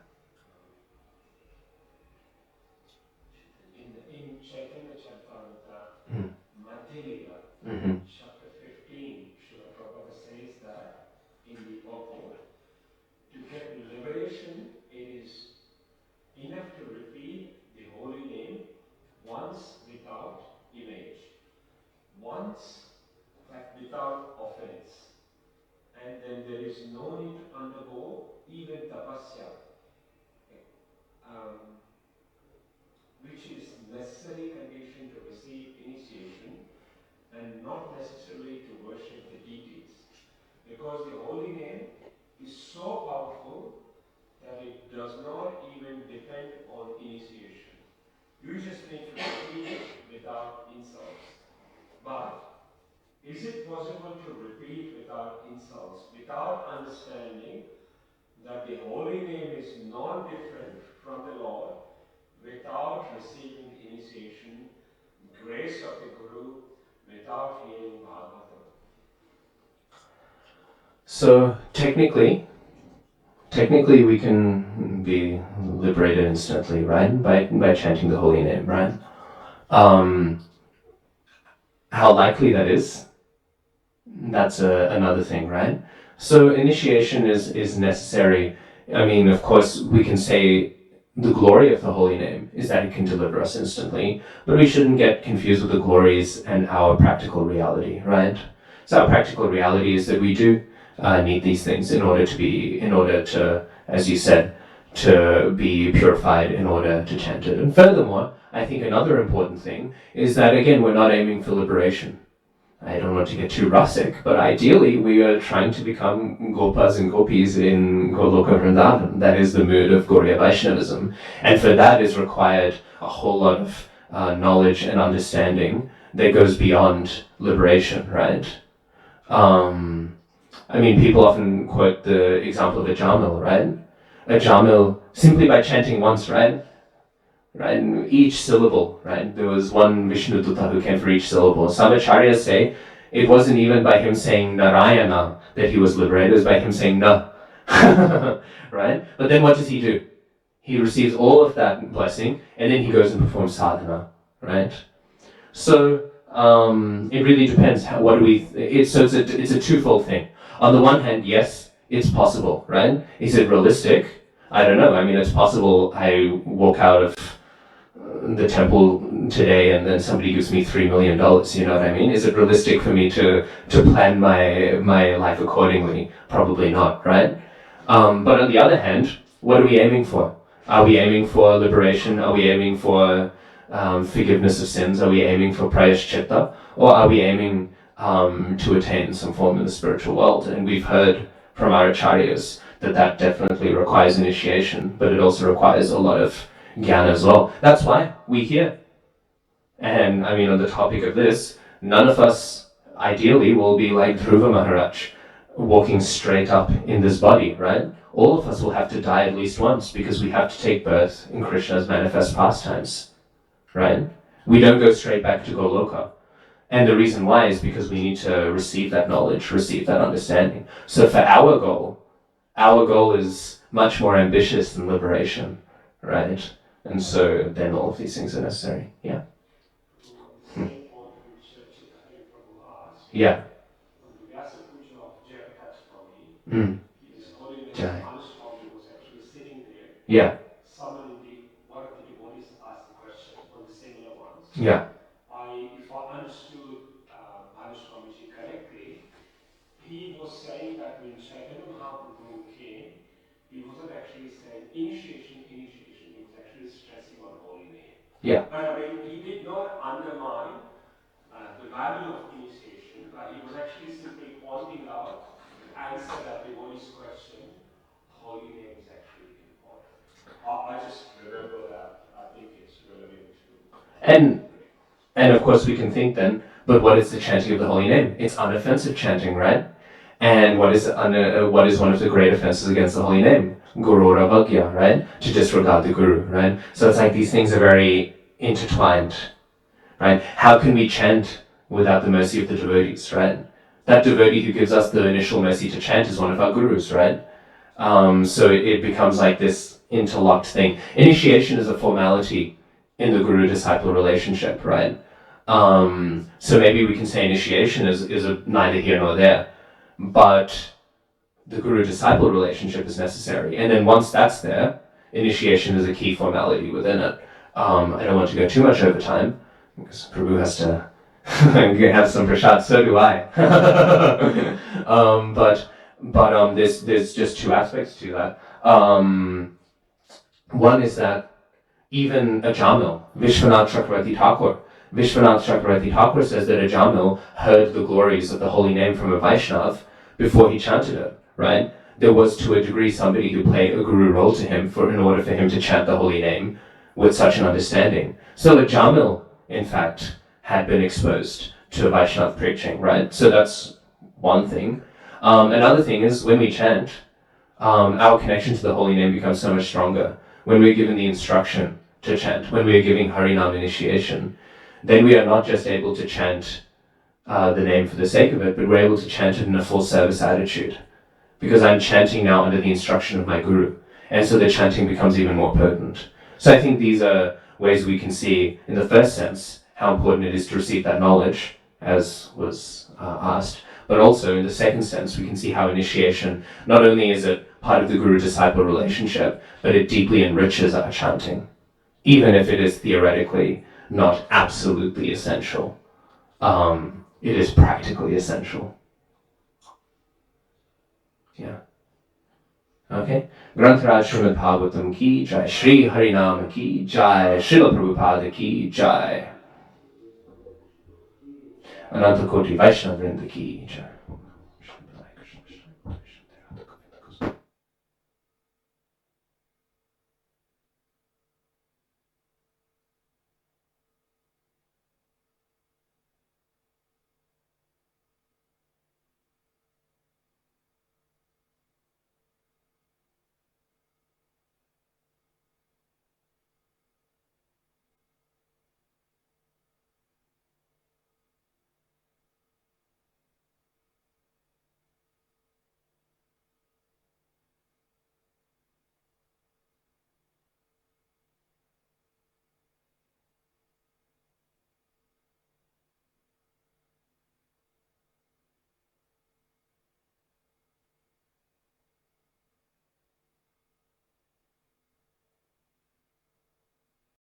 In Chaitanya Charitamrita, Mm. Madhya Mm-hmm. chapter 15, Srila Prabhupada says that in the purport, to get liberation, it is enough to repeat the holy name once without image, once but without offense, and then there is no need to undergo even tapasya, which is necessary condition to receive initiation and not necessarily to worship the deities, because the holy name is so powerful that it does not even depend on initiation. You just need to repeat it without insults. But is it possible to repeat without insults, without understanding that the holy name is non-different from the Lord, without receiving the initiation, grace of the Guru, without hearing Bhagavatam? So technically we can be liberated instantly, right? By chanting the holy name, right? How likely that is, that's another thing, right? So initiation is necessary. I mean, of course, we can say the glory of the holy name is that it can deliver us instantly, but we shouldn't get confused with the glories and our practical reality, right? So our practical reality is that we do need these things in order to, as you said, to be purified in order to chant it. And furthermore, I think another important thing is that, again, we're not aiming for liberation. I don't want to get too Rasic, but ideally we are trying to become Gopas and Gopis in Goloka Vrindavan. That is the mood of Gauriya Vaishnavism. And for that is required a whole lot of knowledge and understanding that goes beyond liberation, right? I mean, people often quote the example of a Jamil, right? A Jamil, simply by chanting once, right? Right, and each syllable, right? There was one Vishnu Dutta who came for each syllable. Some acharyas say it wasn't even by him saying Narayana that he was liberated, it was by him saying Na. Right? But then what does he do? He receives all of that blessing and then he goes and performs sadhana, right? So It really depends. What do we? It's a twofold thing. On the one hand, yes, it's possible, right? Is it realistic? I don't know. I mean, it's possible I walk out of the temple today and then somebody gives me $3 million. You know what I mean? Is it realistic for me to plan my life accordingly? Probably not, right? But on the other hand, what are we aiming for? Are we aiming for liberation? Are we aiming for forgiveness of sins? Are we aiming for prayashchitta? Or are we aiming to attain some form in the spiritual world? And we've heard from our acharyas that definitely requires initiation, but it also requires a lot of jnana as well. That's why we here. And I mean, on the topic of this, none of us ideally will be like Dhruva Maharaj, walking straight up in this body, right? All of us will have to die at least once because we have to take birth in Krishna's manifest pastimes, right? We don't go straight back to Goloka. And the reason why is because we need to receive that knowledge, receive that understanding. So for our goal is much more ambitious than liberation, right? And so then all of these things are necessary. Yeah. Yeah. Mm. Jai. Yeah. One of the devotees asked the question on the similar ones. Yeah. If I understood Swamiji correctly, he was saying that when Chaitanya Mahaprabhu came, he wasn't actually saying initiation. He was actually stressing on holy name. Yeah. But I mean, he did not undermine the value of initiation, but he was actually simply pointing out to answer that devotee's question, holy name is actually important. I just remember that. I think it's relevant to. And of course we can think then, but what is the chanting of the holy name? It's unoffensive chanting, right? And what is one of the great offenses against the holy name? Guru Ravagya, right? To disregard the guru, right? So it's like these things are very intertwined, right? How can we chant without the mercy of the devotees, right? That devotee who gives us the initial mercy to chant is one of our gurus, right? So it becomes like this interlocked thing. Initiation is a formality in the guru-disciple relationship, right? So maybe we can say initiation is neither here nor there, but the guru-disciple relationship is necessary. And then once that's there, initiation is a key formality within it. I don't want to go too much over time, because Prabhu has to have some prasad, so do I. But there's just two aspects to that. One is that even a Jamil, Vishwanath Chakravarti Thakur says that a Jamil heard the glories of the holy name from a Vaishnav before he chanted it, right? There was to a degree somebody who played a guru role to him in order for him to chant the holy name with such an understanding. So a Jamil, in fact, had been exposed to Vaishnav preaching, right? So that's one thing. Another thing is when we chant, our connection to the holy name becomes so much stronger. When we're given the instruction to chant, when we are giving Harinam initiation, then we are not just able to chant the name for the sake of it, but we're able to chant it in a full service attitude. Because I'm chanting now under the instruction of my guru. And so the chanting becomes even more potent. So I think these are ways we can see, in the first sense, how important it is to receive that knowledge, as was asked. But also, in the second sense, we can see how initiation, not only is it part of the guru-disciple relationship, but it deeply enriches our chanting, even if it is theoretically not absolutely essential. It is practically essential. Yeah. Okay. Grantaraj Srimad Bhagavatam ki jai, Shri Harinam ki jai, Srila Prabhupada ki jai, Ananta Koti Vaishnava Vrinda ki jai.